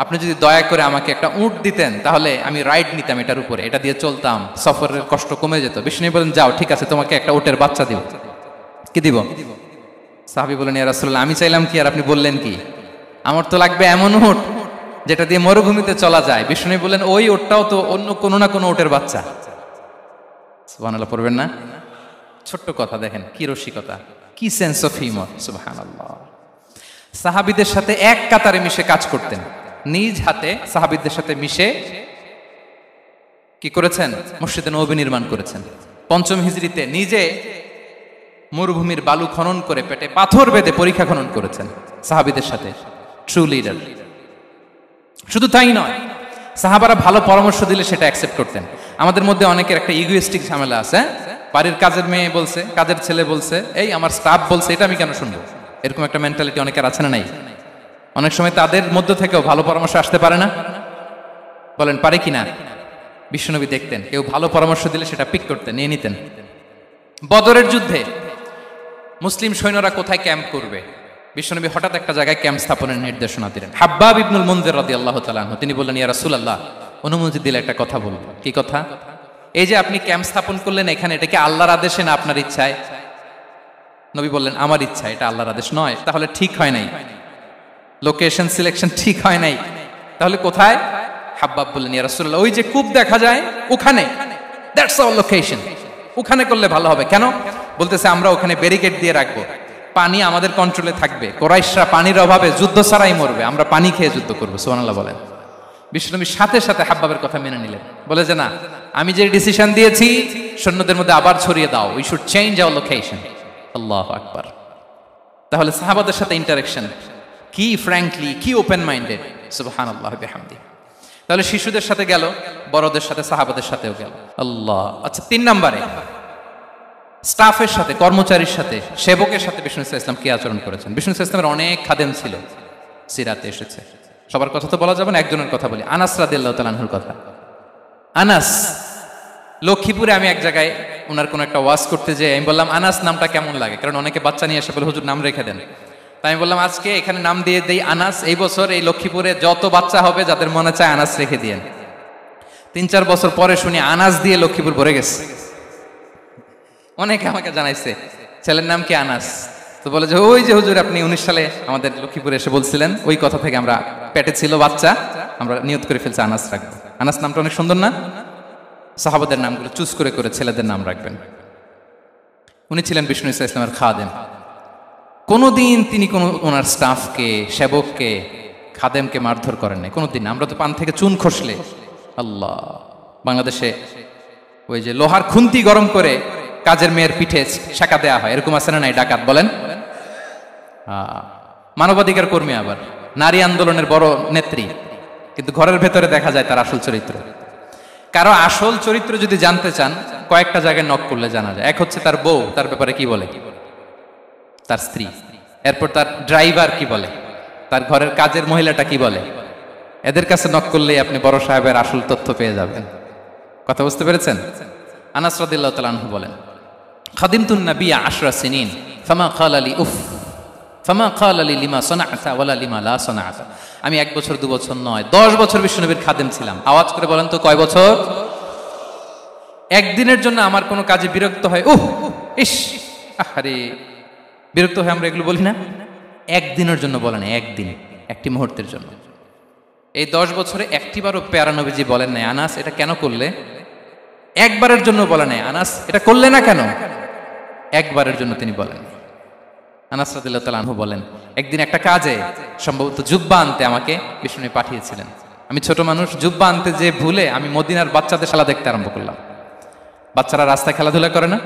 আপনি যদি দয়া করে আমাকে একটা উট দিতেন, তাহলে আমি রাইড নিতাম এটার উপরে, এটা দিয়ে চলতাম, সফরের কষ্ট কমে যেত। বিষ্ণু বলেন, যাও, ঠিক আছে, তোমাকে একটা উটের বাচ্চা দিব। কি দিব? সাহাবী বলেন, ইয়া রাসূলুল্লাহ, আমি চাইলাম কি আর আপনি বললেন কি? আমার তো লাগবে এমন উট যেটা দিয়ে মরুভূমিতে চলা যায়। বিষ্ণু বলেন, ওই উটটাও তো অন্য কোনো না কোনো উটের বাচ্চা। সুবহানাল্লাহ পড়বেন না? ছোট্ট কথা, দেখেন কি রসিকতা, কি সেন্স অফ হিউমার। সুবহানাল্লাহ। সাহাবীদের সাথে এক কাতারে মিশে কাজ করতেন, নিজ হাতে সাহাবীদের সাথে মিশে কি করেছেন? মসজিদে নববী নির্মাণ করেছেন। 5ম হিজরিতে নিজে মরুভূমির বালু খনন করে পেটে পাথর বেঁধে পরীক্ষা খনন করেছেন সাহাবীদের সাথে। True leader. শুধু তাই নয়, সাহাবারা ভালো পরামর্শ দিলে সেটা অ্যাকসেপ্ট করতেন। আমাদের মধ্যে অনেকের একটা ইগোইস্টিক ঝামেলা আছে, বাড়ির কাজের মেয়ে বলছে, কাজের ছেলে বলছে, এই আমার স্টাফ বলছে, এটা আমি কেন শুনবো? এরকম একটা মেন্টালিটি অনেকের আছে না নাই? অনেক সময় তাদের মধ্য থেকেও ভালো পরামর্শ আসতে পারে না? বলেন পারে কি না? বিশ্বনবী দেখতেন, কেউ ভালো পরামর্শ দিলে সেটা পিক করতেন, নিয়ে নিতেন। বদরের যুদ্ধে মুসলিম সৈন্যরা কোথায় ক্যাম্প করবে, বিশ্বনবী হঠাৎ একটা জায়গায় ক্যাম্প স্থাপনের নির্দেশনা দিলেন। হাব্বাব ইবনুল মুনজির রাদিয়াল্লাহু তাআলা আনহু, তিনি বললেন, ইয়া রাসূলুল্লাহ, অনুমতি দিলে একটা কথা বলবো। কি কথা? এই যে আপনি ক্যাম্প স্থাপন করলেন এখানে, এটা কি আল্লাহর আদেশে না আপনার ইচ্ছায়? নবী বললেন, আমার ইচ্ছা, এটা আল্লাহর আদেশ নয়। তাহলে ঠিক হয় নাই, লোকেশন সিলেকশন ঠিক হয় নাই। তাহলে কোথায়? হাব্বাব বললেন, ইয়া রাসূলুল্লাহ, ওই যে কূপ দেখা যায় ওখানে, দ্যাটস আওয়ার লোকেশন, ওখানে করলে ভালো হবে। কেন? বলতেছে, আমরা ওখানে ব্যারিকেড দিয়ে রাখবো, পানি আমাদের কন্ট্রোলে থাকবে, কুরাইশরা পানির অভাবে যুদ্ধ ছাড়াই মরবে, আমরা পানি খেয়ে যুদ্ধ করবো। সুবহানাল্লাহ বলেন। বিশ্বনবী সাথে সাথে হাব্বাবের কথা মেনে নিলেন, বলে যে না, আমি যে ডিসিশন দিয়েছি সৈন্যদের মধ্যে আবার ছড়িয়ে দাও, we should change our location. আল্লাহু আকবার। তাহলে সাহাবাদের সাথে ইন্টারেকশন কি ফ্র্যাঙ্কলি, কি ওপেন মাইন্ডেড। সুবহানাল্লাহ বিহামদি। তাহলে শিশুদের সাথে গেল, বড়দের সাথে, সাহাবাদের সাথেও গেল। আল্লাহ। আচ্ছা, 3 নম্বরে স্টাফের সাথে, কর্মচারীর সাথে, সেবকের সাথে বিষ্ণু ইসলাম কি আচরণ করেছেন। বিষ্ণু ইসলামের অনেক খাদেম ছিল, সিরাতে এসেছে। সবার কথা তো বলা যাবে না, একজনের কথা বলি, আনাস রাদিয়াল্লাহু তাআলা আনহুর কথা। আনাস লক্ষ্মীপুরে, আমি এক জায়গায় ওনার কোনো একটা ওয়াজ করতে যেয়ে আমি বললাম আনাস নামটা কেমন লাগে, কারণ অনেকে বাচ্চা নিয়ে এসে বলে হুজুর নাম রেখে দেন। তাই আমি বললাম আজকে এখানে নাম দিয়ে দেই আনাস, এই বছর এই লক্ষ্মীপুরে যত বাচ্চা হবে যাদের মনে চায় আনাস রেখে দিয়েন। 3-4 বছর পরে শুনি আনাস দিয়ে লক্ষ্মীপুর ভরে গেছে। অনেকে আমাকে জানাইছে ছেলের নাম কি আনাস, তো বলে যে ওই যে হুজুর আপনি 19 সালে আমাদের লক্ষ্মীপুরে এসে বলছিলেন, ওই কথা থেকে আমরা পেটে ছিল বাচ্চা, আমরা নিয়ত করে ফেলছি আনাস রাখবো। আনাস নামটা অনেক সুন্দর না? সাহাবাদের নামগুলো চুজ করে করে ছেলেদের নাম রাখবেন। উনি ছিলেন বিষ্ণু ইসলামের খাদেম। কোনোদিন তিনি কোনো ওনার স্টাফকে, সেবককে, খাদেমকে মারধর করেন নাই কোনোদিন। আমরা তো পান থেকে চুন খসলে আল্লাহ, বাংলাদেশে ওই যে লোহার খুন্তি গরম করে কাজের মেয়ের পিঠে শাঁকা দেয়া হয়, এরকম আছে না নাই? ডাকাত বলেন, মানবাধিকার কর্মী, আবার নারী আন্দোলনের বড় নেত্রী, কিন্তু ঘরের ভেতরে দেখা যায় তার আসল চরিত্র। কারো আসল চরিত্র যদি জানতে চান কয়েকটা জায়গায় নক করলে জানা যায়। এক হচ্ছে তার বউ, তার ব্যাপারে কি বলে, তার স্ত্রী। এরপর তার ড্রাইভার কি বলে, তার ঘরের কাজের মহিলাটা কি বলে। এদের কাছে নক করলেই আপনি বড় সাহেবের আসল তথ্য পেয়ে যাবেন। কথা বুঝতে পেরেছেন? আনাস রাদিয়াল্লাহু তাআলা আনহু বলেন, খাদিমতুন নাবিয়্যা 10 সিনিন ফামা ক্বালা লি উফ ফামা ক্বালা লি লিমা সানা'তা ওয়ালা লিমা লা সানা'তা। আমি 1 বছর 2 বছর নয়, 10 বছর বিশ্বনবীর খাদেম ছিলাম। আওয়াজ করে বলেন তো কয় বছর? একদিনের জন্য আমার কোনো কাজে বিরক্ত হয়, ইস, আরে বিরক্ত হয়, আমরা এগুলো বলি না? একদিনের জন্য বলেন, একদিন, একটি মুহূর্তের জন্য। এই 10 বছরে একটিবারও প্যারা নবীজি বলেন নাই আনাস এটা কেন করলে। একবারের জন্য বলে নাই আনাস এটা করলে না কেন, একবারের জন্য তিনি বলেন। আনাস রাদিয়াল্লাহু তাআলা আনহু বলেন, একদিন একটা কাজে সম্ভবত জুব্বা আনতে আমাকে বিষ্ণু পাঠিয়েছিলেন। আমি ছোট মানুষ, জুব্বা আনতে যে ভুলে আমি মদিনার বাচ্চাদের খেলা দেখতে আরম্ভ করলাম। বাচ্চারা রাস্তায় খেলাধুলা করে না,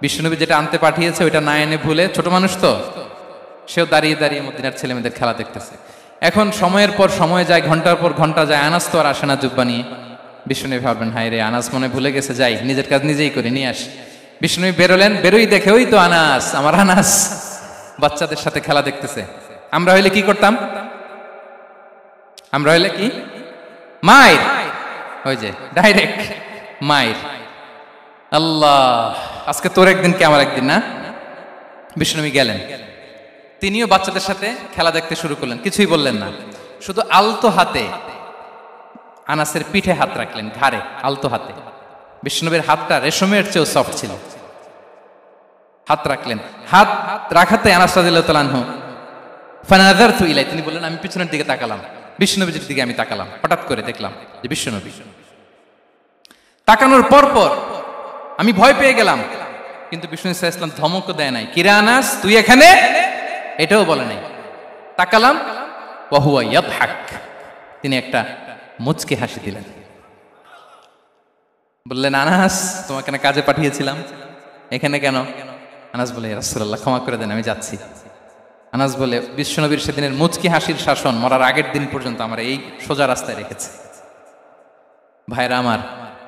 বিষ্ণুনবী যেটা আনতে পাঠিয়েছে ওইটা না এনে ভুলে, ছোট মানুষ তো, সেও দাঁড়িয়ে দাঁড়িয়ে মদিনার ছেলেমেয়েদের খেলা দেখতেছে। এখন সময়ের পর সময় যায়, ঘন্টার পর ঘন্টা যায়, আনাস তো আর আসে না জুব্বা নিয়ে। বিষ্ণুনবী ভাবলেন হায় রে, আনাস মনে ভুলে গেছে, যাই নিজের কাজ নিজেই করে নিয়ে আসি। বিষ্ণুনবী বেরোলেন, বেরোই দেখে ওই তো আনাস, আমার আনাস বাচ্চাদের সাথে খেলা দেখতেছে। আমরা হইলে কি করতাম? আমরা হইলে কি মাইর, ওই যে ডাইরেক্ট মাইর। আল্লাহ, আজকে তোর একদিন কি আমার একদিন না। বিষ্ণুনবী গেলেন, তিনিও বাচ্চাদের সাথে খেলা দেখতে শুরু করলেন, কিছুই বললেন না, শুধু আলতো হাতে আনাসের পিঠে হাত রাখলেন, ঘাড়ে আলতো হাতে। বিষ্ণুনবীর হাতটা রেশমের চেয়েও সফট ছিল। হাত রাখলেন, হাত রাখাতে আনাস রাদিয়াল্লাহু তাআলা আনহু ফানাযারতু ইলাই, তিনি বললেন আমি পিছনের দিকে তাকালাম, বিষ্ণুনবীর দিকে আমি তাকালাম। হঠাৎ করে দেখলাম যে বিষ্ণুনবী। তাকানোর পর পর আমি ভয় পেয়ে গেলাম, কিন্তু বিষ্ণু ইসলাম ধমকও দেয় নাই, কিরা আনাস তুই এখানে, এটাও বলে নাই। তাকালাম, ওয়া হুয়া ইয়াদহাক, তিনি একটা মুচকি হাসি দিলেন। বললেন আনাস তোমাকে না কাজে পাঠিয়েছিলাম, এখানে কেন? আনাস বলে ইয়া রাসূলুল্লাহ ক্ষমা করে দেন, আমি যাচ্ছি। আনাস বলে বিশ্বনবীর সেদিনের মুচকি হাসির শাসন মরার আগের দিন পর্যন্ত আমার এই সোজা রাস্তায় রেখেছে। ভাইরা আমার,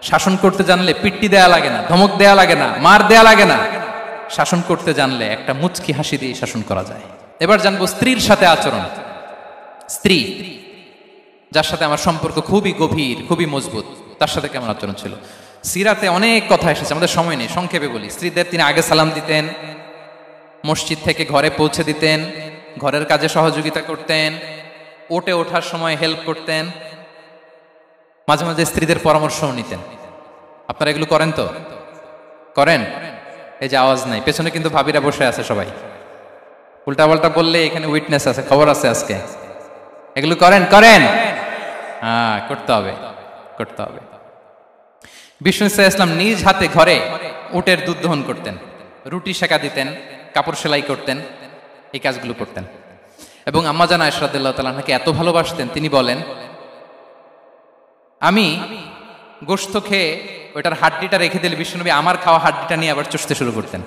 শাসন করতে জানলে পিট্টি দেয়া লাগে না, ধমক দেয়া লাগে না, মার দেয়া লাগে না। শাসন করতে জানলে একটা মুচকি হাসি দিয়ে শাসন করা যায়। এবার জানবো স্ত্রীর সাথে আচরণ। স্ত্রী যার সাথে আমার সম্পর্ক খুবই গভীর, খুবই মজবুত, তার সাথে কেমন আচরণ ছিল। সিরাতে অনেক কথা এসেছে, আমাদের সময় নেই, সংক্ষেপে বলি। স্ত্রীদের তিনি আগে সালাম দিতেন, মসজিদ থেকে ঘরে পৌঁছে দিতেন, ঘরের কাজে সহযোগিতা করতেন, ওঠে ওঠার সময় হেল্প করতেন, মাঝে মাঝে স্ত্রীদের পরামর্শও নিতেন। আপনারা এগুলো করেন তো? করেন? এই যে আওয়াজ নাই, পেছনে কিন্তু ভাবিরা বসে আছে সবাই, উল্টা পাল্টা বললে এখানে উইটনেস আছে, খবর আছে আজকে। এগুলো করেন? করেন? হ্যাঁ, করতে হবে, করতে হবে। বিষ্ণু ইসলাম নিজ হাতে ঘরে উটের দুধ দহন করতেন, রুটি সেকা দিতেন, কাপড় সেলাই করতেন, এই কাজগুলো করতেন। এবং আম্মা জান আয়েশা রাদিয়াল্লাহু তাআলা আনহাকে এত ভালোবাসতেন, তিনি বলেন আমি গোশত খেয়ে ওইটার হাড্ডিটা রেখে দিলে বিশ্বনবী আমার খাওয়া হাড্ডিটা নিয়ে আবার চষতে শুরু করতেন।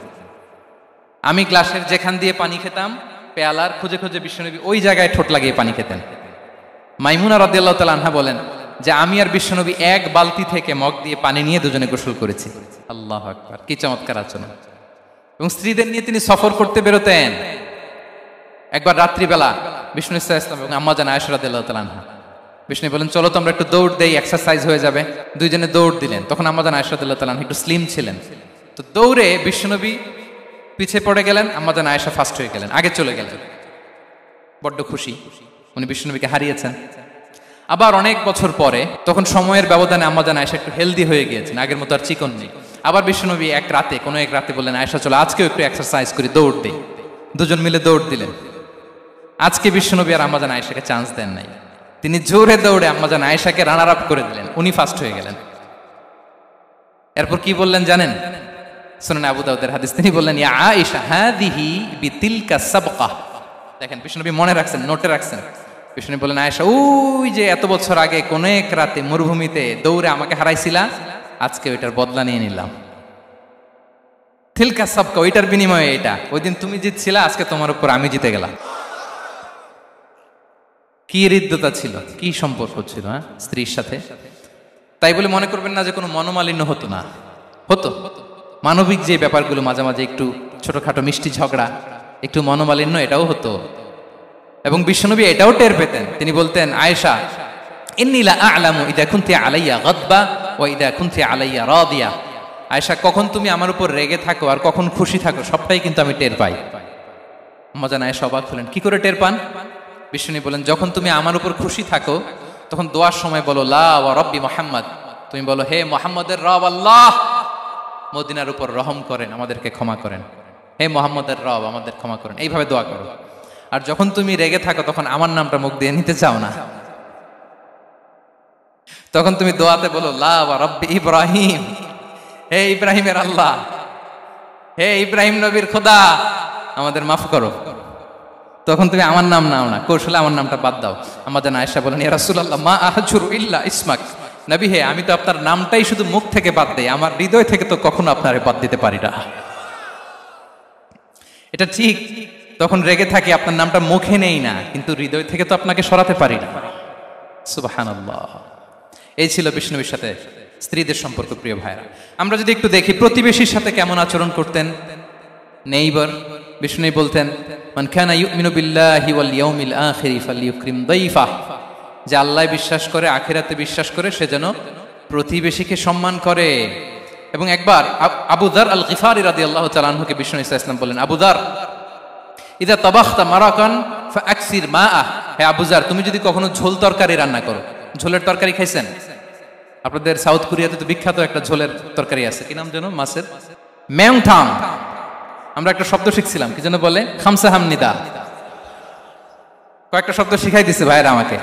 আমি গ্লাসের যেখান দিয়ে পানি খেতাম, পেয়ালার খুঁজে খুঁজে বিশ্বনবী ওই জায়গায় ঠোঁট লাগিয়ে পানি খেতেন। মাইমুনা রাদিয়াল্লাহু তাআলা আনহা বলেন যে আমি আর বিশ্বনবী এক বালতি থেকে মগ দিয়ে পানি নিয়ে দুজনে গোসল করেছি। আল্লাহু আকবার, কি চমৎকার আচরণ। এবং স্ত্রীদের নিয়ে তিনি সফর করতে বেরোতেন। একবার রাত্রিবেলা বিষ্ণু ইসলাম এবং আম্মা জান আয়েশা রাদিয়াল্লাহু তাআলা আনহা, বিষ্ণু বলেন চলো তো আমরা একটু দৌড় দেই, এক্সারসাইজ হয়ে যাবে। দুইজনে দৌড় দিলেন। তখন আম্মা জান আয়েশা রাদিয়াল্লাহু তাআলা আনহা একটু স্লিম ছিলেন, তো দৌড়ে বিশ্বনবী পিছে পড়ে গেলেন, আম্মা জান আয়েশা ফার্স্ট হয়ে গেলেন, আগে চলে গেলেন। বড্ড খুশি, উনি বিশ্বনবীকে হারিয়েছেন। আবার অনেক বছর পরে, তখন সময়ের ব্যবধানে আম্মা জান আয়েশা একটু হেলদি হয়ে গিয়েছেন, আগের মতো আর চিকন নেই। আবার বিশ্বনবী কোনো এক রাতে বললেন, আয়েশা চলো আজকেও একটু এক্সারসাইজ করি, দৌড় দিই। দুজন মিলে দৌড় দিলেন। আজকে বিশ্বনবী আর আম্মা জান আয়েশাকে চান্স দেন নাই, তিনি জোরে দৌড়ে আম্মা জান আয়েশাকে রানার আপ করে দিলেন, উনি ফার্স্ট হয়ে গেলেন। এরপর কি বললেন জানেন? সুনান আবু দাউদের হাদিস, তিনি বললেন ইয়া আয়েশা হাদিহি বিতিলকা সাবকা। দেখেন বিশ্বনবী মনে রাখছেন, নোটে রাখছেন। বিষ্ণু বললেন আয়েশা, ওই যে এত বছর আগে কোন এক রাতে মরুভূমিতে দৌড়ে আমাকে হারাইছিলা, আজকে ওইটার বদলা নিয়ে নিলাম। তিলকা সাবকা, ওইটার বিনিময়ে এটা। ওই দিন তুমি জিতছিলা, আজকে তোমার উপর আমি জিতে গেলাম। কি হৃদ্যতা ছিল, কি সম্পর্ক ছিল স্ত্রীর সাথে। তাই বলে মনে করবেন না যে কোনো মনোমালিন্য হতো না, হতো। মানবিক যে ব্যাপারগুলো, মাঝে মাঝে একটু ছোটখাটো মিষ্টি ঝগড়া, একটু মনোমালিন্য, এটাও হতো। এবং বিশ্বনবী এটাও টের পেতেন। তিনি বলতেন আয়েশা, ইন্নী লা আ'লামু ইযা কুনতি আলাইয়া গাদবা ওয়া ইযা কুনতি আলাইয়া রাদিয়া। আয়েশা, কখন তুমি আমার উপর রেগে থাকো আর কখন খুশি থাকো, সবটাই কিন্তু আমি টের পাই। আম্মা জান আয়েশা অবাক হলেন, কি করে টের পান? বিশ্বনবী বলেন, যখন তুমি আমার উপর খুশি থাকো তখন দোয়ার সময় বলো লা ওয়া রাব্বি মুহাম্মদ, তুমি বলো হে মুহাম্মদের রব আল্লাহ, মদিনার উপর রহম করেন, আমাদেরকে ক্ষমা করেন। হে মুহাম্মদের রব, আমাদের ক্ষমা করেন, এইভাবে দোয়া করো। আর যখন তুমি রেগে থাকো তখন আমার নামটা মুখ দিয়ে নিতে চাও না, তখন তুমি দোয়াতে বলো লা ওয়া রাব্বি ইব্রাহিম, হে ইব্রাহিমের আল্লাহ, হে ইব্রাহিম নবীর খোদা, আমাদের মাফ করো। তখন তুমি আমার নাম নাও না, কৌশলে আমার নামটা বাদ দাও। আমাদের আয়েশা বলেন, ইয়া রাসূলুল্লাহ মা আহজুরু ইল্লা ইসমাক। নবী হে, আমি তো আপনার নামটাই শুধু মুখ থেকে বাদ দেই, আমার হৃদয় থেকে তো কখনো আপনারে বাদ দিতে পারি না। এটা ঠিক, তখন রেগে থাকি, আপনার নামটা মুখে নেই না, কিন্তু হৃদয় থেকে তো আপনাকে সরাতে পারি না। সুবহানাল্লাহ। এই ছিল বিষ্ণুবীর সাথে স্ত্রীদের সম্পর্ক। প্রিয় ভাইরা, আমরা যদি একটু দেখি প্রতিবেশীর সাথে কেমন আচরণ করতেন। নেইবার, বিষ্ণু বলতেন মান কানা ইউমিনু বিল্লাহি ওয়াল ইয়াউমিল আখির ফালইউকরিম দাইফা, যে আল্লাহ বিশ্বাস করে, আখিরাতে বিশ্বাস করে, সে যেন প্রতিবেশীকে সম্মান করে। এবং একবার আবু যার আল গিফারি রাদিয়াল্লাহু তাআলা আনহুকে বিষ্ণু ইসলাম বলেন, আবু যার ইদা তাবাখতা মারাকান ফাআকসির মাআ। হে আবু যার, তুমি যদি কখনো ঝোল তরকারি রান্না করো, ঝোলের তরকারি খাইছেন? আপনাদের সাউথ কোরিয়াতে তো বিখ্যাত একটা ঝোলের তরকারি আছে, কি নাম যেন, মাছের মেয়ংথাম। আমরা একটা শব্দ শিখছিলাম, কি যেন বলে, খামসা হামনিদা। কয়েকটা শব্দ শিখাই দিছে ভাইরা আমাকে।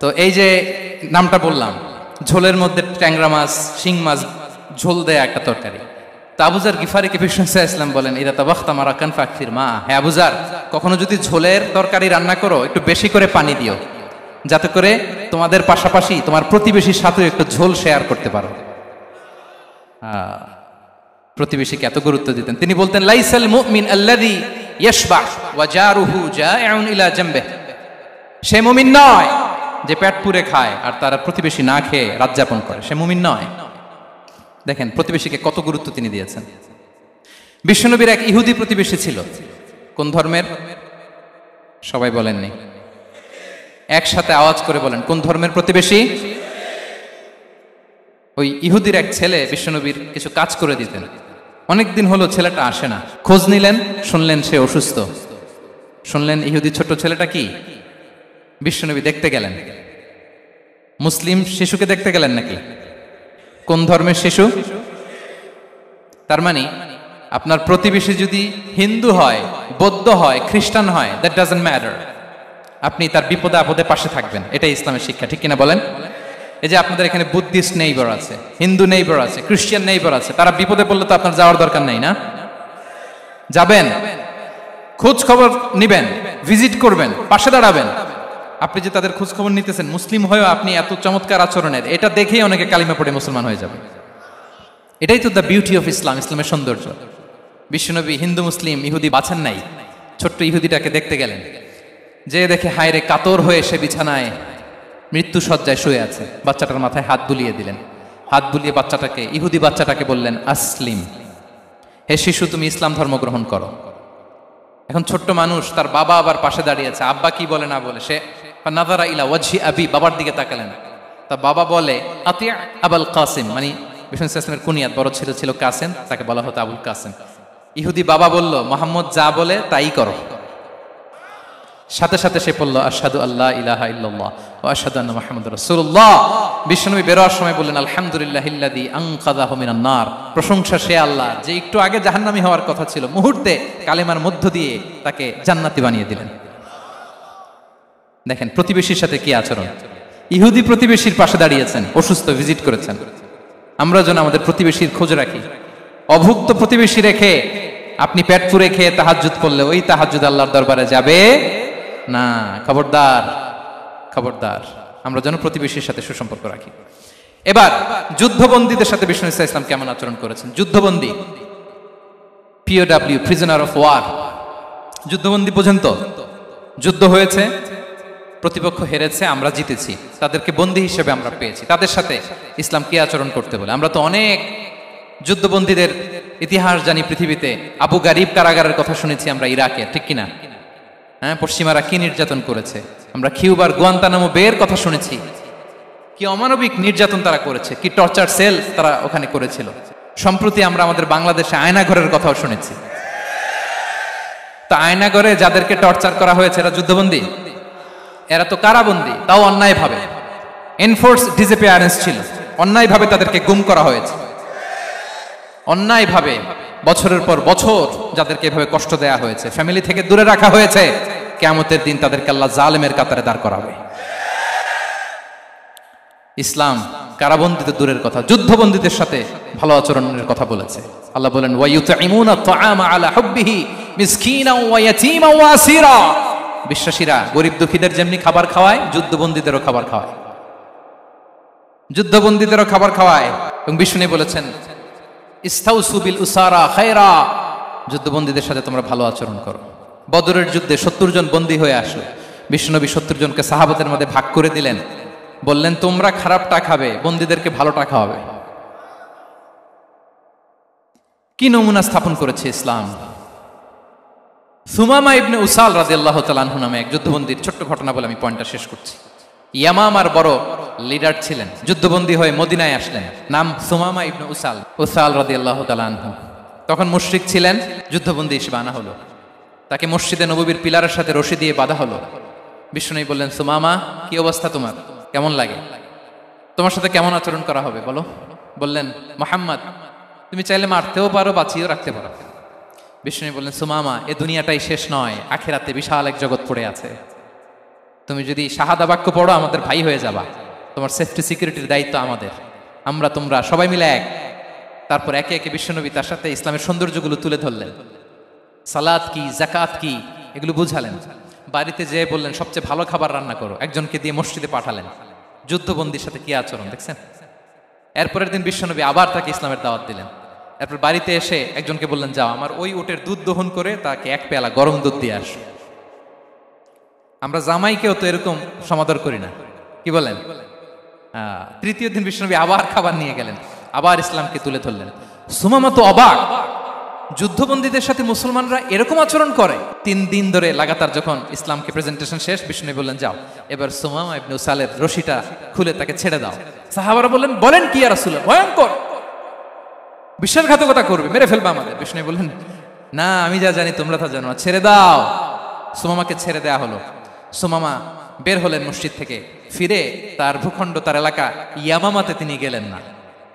তো এই যে নামটা বললাম, ঝোলের মধ্যে ট্যাংরা মাছ, শিং মাছ ঝোল দেয়া একটা তরকারি। তো আবু যার গিফারিকে বিষ্ণু ইসলাম বলেন ইদা তাবাখতা মারাকান ফাকসির মা। হে আবু যার, কখনো যদি ঝোলের তরকারি রান্না করো, একটু বেশি করে পানি দিও, যাতে করে তোমাদের পাশাপাশি তোমার প্রতিবেশীর সাথে একটু ঝোল শেয়ার করতে পারো। প্রতিবেশীকে এত গুরুত্ব দিতেন। তিনি বলতেন লাইসাল মুমিন আল্লাযী ইয়াশবা ওয়া জারুহু জাইউন ইলা জামবিহি। সে মুমিন নয় যে পেট পুরে খায় আর তার প্রতিবেশী না খেয়ে রাত যাপন করে, সে মুমিন নয়। দেখেন প্রতিবেশীকে কত গুরুত্ব তিনি দিয়েছেন। বিশ্বনবীর এক ইহুদি প্রতিবেশী ছিল। কোন ধর্মের? সবাই বলেননি, একসাথে আওয়াজ করে বলেন, কোন ধর্মের প্রতিবেশী? ওই ইহুদির এক ছেলে বিশ্বনবীর কিছু কাজ করে দিতেন। অনেকদিন হলো ছেলেটা আসে না, খোঁজ নিলেন, শুনলেন সে অসুস্থ। শুনলেন ইহুদি ছোট্ট ছেলেটা কি, বিশ্বনবী দেখতে গেলেন। মুসলিম শিশুকে দেখতে গেলেন নাকি? কোন ধর্মের শিশু? তার মানে আপনার প্রতিবেশী যদি হিন্দু হয়, বৌদ্ধ হয়, খ্রিস্টান হয়, দ্যাট ডাজন্ট ম্যাটার, আপনি তার বিপদে আপদে পাশে থাকবেন। এটাই ইসলামের শিক্ষা, ঠিক কিনা বলেন? এই যে আপনাদের এখানে বুদ্ধিস্ট নেইবার আছে, হিন্দু নেইবার আছে, খ্রিস্টান নেইবার আছে, তারা বিপদে পড়লে তো আপনার যাওয়ার দরকার নেই না? যাবেন, খোঁজ খবর নিবেন, ভিজিট করবেন, পাশে দাঁড়াবেন। আপনি যে তাদের খোঁজ খবর নিতেছেন, মুসলিম হয়েও আপনি এত চমৎকার আচরণের, এটা দেখেই অনেকে কালিমা পড়ে মুসলমান হয়ে যাবে। এটাই তো দ্য বিউটি অফ ইসলাম, ইসলামের সৌন্দর্য। বিশ্বনবী হিন্দু মুসলিম ইহুদি বাছেন নাই, ছোট্ট ইহুদিটাকে দেখতে গেলেন। যে দেখে হায় রে, কাতর হয়ে সে বিছানায় মৃত্যু শয্যায় শুয়ে আছে, বাচ্চাটার মাথায় হাত বুলিয়ে দিলেন। হাত বুলিয়ে বাচ্চাটাকে, ইহুদি বাচ্চাটাকে বললেন, আসলিম, হে শিশু তুমি ইসলাম ধর্ম গ্রহণ করো। এখন ছোট্ট মানুষ, তার বাবা আবার পাশে দাঁড়িয়ে আছে, আব্বা কি বলে না বলে, সে নাযারা ইলা ওয়াজহি আবি, বাবার দিকে তাকালেন। তা বাবা বলে আতি আবুল কাসিম, মানে বিষ্ণু ইসলামের কুনিয়াত, বড় ছেলে ছিল কাসেম, তাকে বলা হতো আবুল কাসেম। ইহুদি বাবা বলল, মোহাম্মদ যা বলে তাই করো। সাথে সাথে সে পড়ল আশহাদু আল্লাহ ইলাহা ইল্লাল্লাহ ওয়া আশহাদু আন্না মুহাম্মাদুর রাসূলুল্লাহ। বিশ্বনবী বেরোয়ার সময় বললেন, আলহামদুলিল্লাহিল্লাযী আনকাযাহু মিনান নার, প্রশংসা সে আল্লাহ যে একটু আগে জাহান্নামী হওয়ার কথা ছিল, মুহূর্তে কালেমার মধ্য দিয়ে তাকে জান্নাতি বানিয়ে দিলেন। দেখেন প্রতিবেশীর সাথে কি আচরণ। ইহুদি প্রতিবেশীর পাশে দাঁড়িয়েছেন, অসুস্থ, ভিজিট করেছেন। আমরা যেন আমাদের প্রতিবেশীর খোঁজ রাখি। অভুক্ত প্রতিবেশী রেখে আপনি পেট পুরে খেয়ে তাহাজ্জুদ পড়লে ওই তাহাজ্জুদ আল্লাহর দরবারে যাবে না। খবরদার, খবরদার, আমরা যেন প্রতিবেশীর সাথে সুসম্পর্ক রাখি। এবার যুদ্ধবন্দীদের সাথে বিষ্ণু ইসলাম কেমন আচরণ করেছেন। যুদ্ধবন্দী, পিওডব্লিউ, প্রিজনার অফ ওয়ার, যুদ্ধবন্দী পর্যন্ত যুদ্ধ হয়েছে, প্রতিপক্ষ হেরেছে, আমরা জিতেছি, তাদেরকে বন্দী হিসেবে আমরা পেয়েছি, তাদের সাথে ইসলাম কি আচরণ করতে বলে। আমরা তো অনেক যুদ্ধবন্দীদের ইতিহাস জানি পৃথিবীতে। আবু গারিব কারাগারের কথা শুনেছি আমরা ইরাকে, ঠিক কিনা? হ্যাঁ, পশ্চিমারা কি নির্যাতন করেছে। আমরা কিউবার গুয়ান্তানামো বের কথা শুনেছি, কি অমানবিক নির্যাতন তারা করেছে, কি টর্চার সেল তারা ওখানে করেছিল। সম্প্রতি আমরা আমাদের বাংলাদেশে আয়নাঘরের কথাও শুনেছি। তো আয়নাঘরে যাদেরকে টর্চার করা হয়েছে এরা যুদ্ধবন্দী? এরা তো কারাবন্দী, তাও অন্যায়ভাবে। এনফোর্স ডিসঅ্যাপিয়ারেন্স ছিল, অন্যায়ভাবে তাদেরকে গুম করা হয়েছে। অন্যায়ভাবে বছরের পর বছর যাদেরকে এভাবে কষ্ট দেয়া হয়েছে, ফ্যামিলি থেকে দূরে রাখা হয়েছে, কিয়ামতের দিন তাদেরকে আল্লাহ জালেমের কাতারে দাঁড় করাবে। ইসলাম কারাবন্দীদের দূরের কথা, যুদ্ধবন্দীদের সাথে ভালো আচরণের কথা বলেছে। আল্লাহ বলেন, ওয়া ইউতঈমুনা আত-তাআমা আলা হুব্বিহি মিসকিনাও ওয়া ইয়াতীমান ওয়া আসীরা। বিশ্বাসীরা গরিব দুঃখীদের যেমনি খাবার খাওয়ায়, যুদ্ধবন্দীদেরও খাবার খাওয়ায়, যুদ্ধবন্দীদেরও খাবার খাওয়ায়। এবং বিষ্ণু বলেছেন, ইস্তাউসু বিল উসারা খায়রা, যুদ্ধবন্দীদের সাথে তোমরা ভালো আচরণ করো। বদরের যুদ্ধে 70 জন বন্দী হয়ে আসলো। বিষ্ণুনবী 70 জনকে সাহাবাদের মধ্যে ভাগ করে দিলেন, বললেন তোমরা খারাপটা খাবে, বন্দীদেরকে ভালোটা খাওয়াবে। কি নমুনা স্থাপন করেছে ইসলাম। সুমামা ইবনে উসাল রাদিয়াল্লাহু তাআলা আনহু নামে এক যুদ্ধবন্দীর ছোট্ট ঘটনা বলে আমি পয়েন্টটা শেষ করছি। ইয়ামামার বড় লিডার ছিলেন, যুদ্ধবন্দী হয়ে মদিনায় আসলেন, নাম সুমামা ইবনে উসাল রাদিয়াল্লাহু তাআলা আনহু। তখন মুশরিক ছিলেন, যুদ্ধবন্দী হিসেবে আনা হলো। তাকে মসজিদে নববীর পিলারের সাথে রশি দিয়ে বাঁধা হলো। বিষ্ণু বললেন, সুমামা কি অবস্থা তোমার, কেমন লাগে, তোমার সাথে কেমন আচরণ করা হবে বলো। বললেন, মুহাম্মদ তুমি চাইলে মারতেও পারো, বাঁচিয়েও রাখতে পারো। বিষ্ণু বললেন, সুমামা এ দুনিয়াটাই শেষ নয়, আখিরাতে বিশাল এক জগৎ পড়ে আছে। তুমি যদি শাহাদা বাক্য পড়ো আমাদের ভাই হয়ে যাবা, তোমার সেফটি সিকিউরিটির দায়িত্ব আমাদের, আমরা তোমরা সবাই মিলে এক। তারপর একে একে বিশ্বনবী তার সাথে ইসলামের সৌন্দর্যগুলো তুলে ধরলেন, সালাত কি, জাকাত কি, এগুলো বুঝালেন। বাড়িতে যেয়ে বললেন সবচেয়ে ভালো খাবার রান্না করো, একজনকে দিয়ে মসজিদে পাঠালেন। যুদ্ধবন্দীর সাথে কি আচরণ দেখছেন। এরপরের দিন বিশ্বনবী আবার তাকে ইসলামের দাওয়াত দিলেন। এরপর বাড়িতে এসে একজনকে বললেন, যাও আমার ওই উটের দুধ দহন করে তাকে এক পেয়ালা গরম দুধ দিয়ে আসো। আমরা জামাইকেও তো এরকম সমাদর করি না, কি বলেন। তৃতীয় দিন বিশ্বনবী আবার খাবার নিয়ে গেলেন, আবার ইসলামকে তুলে ধরলেন। সুমামা তো অবাক, যুদ্ধবন্দীদের সাথে মুসলমানরা এরকম আচরণ করে। 3 দিন ধরে লাগাতার যখন ইসলামকে প্রেজেন্টেশন শেষ, বিষ্ণু বললেন, যাও এবার সুমামা ইবনে উসালের রশিটা খুলে তাকে ছেড়ে দাও। সাহাবারা বললেন, বলেন কি ইয়া রাসূলুল্লাহ, ভয়ঙ্কর, বিশ্বাসঘাতকতা করবে, মেরে ফেলবে আমাদের। বিষ্ণু বললেন, না আমি যা জানি তোমরা তা জানো না, ছেড়ে দাও। সুমামাকে ছেড়ে দেয়া হলো। সুমামা বের হলেন মসজিদ থেকে, ফিরে তার ভূখণ্ড, তার এলাকা ইয়ামামাতে তিনি গেলেন না।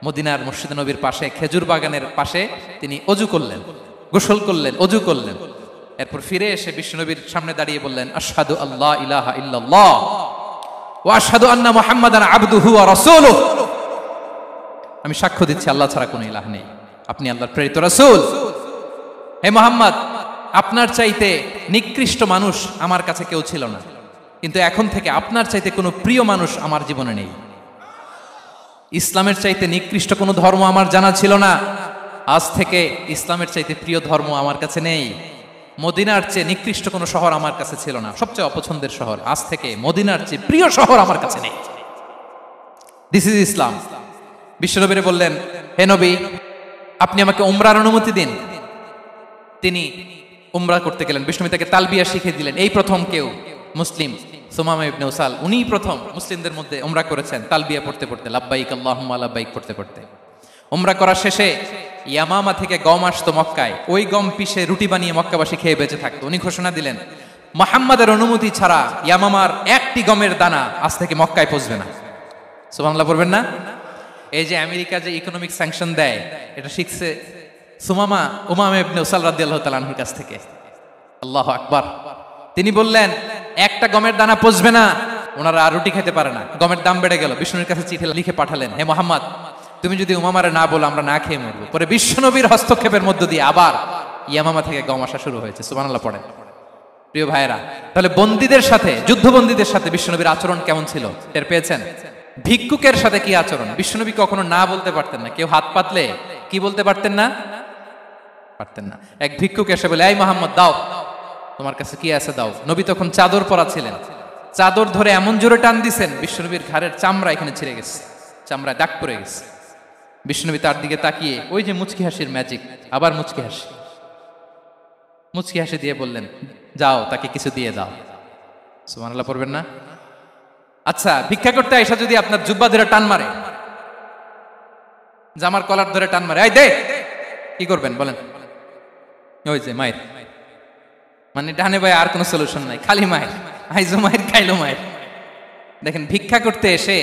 মদিনার মসজিদ নবীর পাশে খেজুর বাগানের পাশে তিনি অজু করলেন, গোসল করলেন, অজু করলেন। এরপর ফিরে এসে বিশ্বনবীর সামনে দাঁড়িয়ে বললেন, আশহাদু আল্লাহ ইলাহা ইল্লাল্লাহ ওয়া আশহাদু আন্না মুহাম্মাদান আবদুহু ওয়া রাসূলুহু। আমি সাক্ষ্য দিচ্ছি আল্লাহ ছাড়া কোনো ইলাহ নেই, আপনি আল্লাহর প্রেরিত রাসূল। হে মুহাম্মদ, আপনার চাইতে নিকৃষ্ট মানুষ আমার কাছে কেউ ছিল না, কিন্তু এখন থেকে আপনার চাইতে কোনো প্রিয় মানুষ আমার জীবনে নেই। ইসলামের চাইতে নিকৃষ্ট কোনো ধর্ম আমার জানা ছিল না, আজ থেকে ইসলামের চাইতে প্রিয় ধর্ম আমার কাছে নেই। মদিনার চেয়ে নিকৃষ্ট কোনো শহর আমার কাছে ছিল না, সবচেয়ে অপছন্দের শহর। আজ থেকে মদিনার চেয়ে প্রিয় শহর আমার কাছে নেই। দিস ইজ ইসলাম। বিশ্বনবী বললেন, হে নবী, আপনি আমাকে উমরার অনুমতি দিন। তিনি উমরা করতে গেলেন। বিশ্বনবী তাকে তালবিয়া শিখিয়ে দিলেন। এই প্রথম কেউ মুসলিম সুমামা ইবনে উসাল, উনিই প্রথম মুসলিমদের মধ্যে উমরা করেছেন তালবিয়া পড়তে পড়তে, লাব্বাইক আল্লাহুম্মা লাব্বাইক পড়তে পড়তে। উমরা করার শেষে ইয়ামামা থেকে গম আসতো মক্কায়, ওই গম পিষে রুটি বানিয়ে মক্কাবাসী খেয়ে বেঁচে থাকতো। উনি ঘোষণা দিলেন, মুহাম্মাদের অনুমতি ছাড়া ইয়ামামার একটি গমের দানা আজ থেকে মক্কায় পৌঁছবে না। সুবহানাল্লাহ পড়বেন না? এই যে আমেরিকা যে ইকোনমিক স্যাংশন দেয়, এটা শিখছে উমামা ইবনে উসাল রাদিয়াল্লাহু তাআলা আনহুর কাছ থেকে। আল্লাহু আকবার। তিনি বললেন, একটা গমের দানা পচবে না। ওনারা আর রুটি খেতে পারে না, গমের দাম বেড়ে গেল। বিশ্বনবীর কাছে চিঠি লিখে পাঠালেন, হে মুহাম্মদ, তুমি যদি উমামারে না বলো আমরা না খেয়ে মরবো। পরে বিশ্বনবীর হস্তক্ষেপের মধ্য দিয়ে আবার ইয়ামামা থেকে গম আসা শুরু হয়েছে। সুবহানাল্লাহ পড়েন। প্রিয় ভাইয়েরা, তাহলে বন্দীদের সাথে, যুদ্ধবন্দীদের সাথে বিশ্বনবীর আচরণ কেমন ছিল টের পেয়েছেন? ভিক্ষুকের সাথে কি আচরণ? বিশ্বনবী কখনো না বলতে পারতেন না। কেউ হাত পাতলে কি বলতে পারতেন না? পারতেন না। এক ভিক্ষুক এসে বলে, এই মুহাম্মদ দাও, তোমার কাছে কি আছে দাও। নবী তখন চাদর পরা ছিলেন। চাদর ধরে এমন জোরে টান দিছেন, বিশ্বনবীর ঘাড়ের চামড়া এখানে ছিঁড়ে গেছে, চামড়ায় দাগ পড়ে গেছে। বিশ্বনবী তার দিকে তাকিয়ে, ওই যে মুচকি হাসির ম্যাজিক, আবার মুচকি হাসি দিয়ে বললেন, যাও তাকে কিছু দিয়ে দাও। সুবহানাল্লাহ পড়বেন না? আচ্ছা, ভিক্ষা করতে আইসা যদি আপনার জুব্বা ধরে টান মারে, জামার কলার ধরে টান মারে, এই দে, কি করবেন বলেন? ওই যে মায়ের, মানে ডানে ভাই আর কোনো সলিউশন নাই, খালি মায়ের, আইজো মায়ের খাইলো মায়ের। দেখেন, ভিক্ষা করতে এসে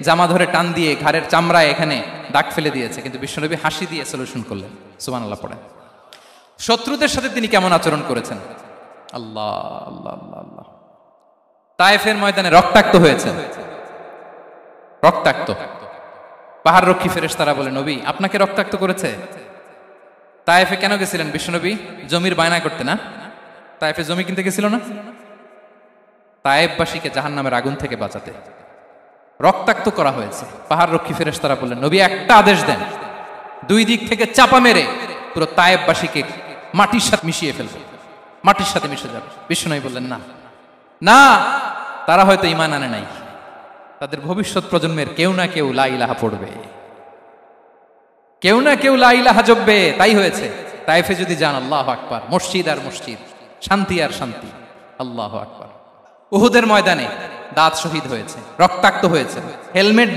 জামা ধরে টান দিয়ে ঘাড়ের চামড়ায় এখানে দাগ ফেলে দিয়েছে, কিন্তু বিশ্বনবী হাসি দিয়ে সলিউশন করলেন। সুবহানাল্লাহ পড়েন। শত্রুদের সাথে তিনি কেমন আচরণ করেছেন? আল্লাহ আল্লাহ আল্লাহ আল্লাহ। তায়েফের ময়দানে রক্তাক্ত হয়েছে, রক্তাক্ত। পাহাড় রক্ষী ফেরেশতারা বলে, নবী আপনাকে রক্তাক্ত করেছে? তায়েফে কেন গেছিলেন বিশ্বনবী? জমির বায়না করতে না? তায়েফে জমি কিনতে গেছিল না? তায়েফবাসীকে জাহান্নামের আগুন থেকে বাঁচাতে রক্তাক্ত করা হয়েছে। পাহাড় রক্ষী ফেরেশতারা বললেন, নবী একটা আদেশ দেন, দুই দিক থেকে চাপা মেরে পুরো তায়েফবাসীকে মাটির সাথে মিশিয়ে ফেলবে, মাটির সাথে মিশে যাবে। বিশ্বনবী বললেন, না না, তারা হয়তো ঈমান আনে নাই, তাদের ভবিষ্যৎ প্রজন্মের কেউ না কেউ লা ইলাহা পড়বে, কেউ না কেউ লা ইলাহা জপবে। তাই হয়েছে। তায়েফে যদি যান, আল্লাহু আকবার, মসজিদ আর মসজিদ, শান্তি আর শান্তি। আল্লাহু আকবার। উহুদের ময়দানে দাঁত শহীদ হয়েছে, রক্তাক্ত হয়েছে, হেলমেট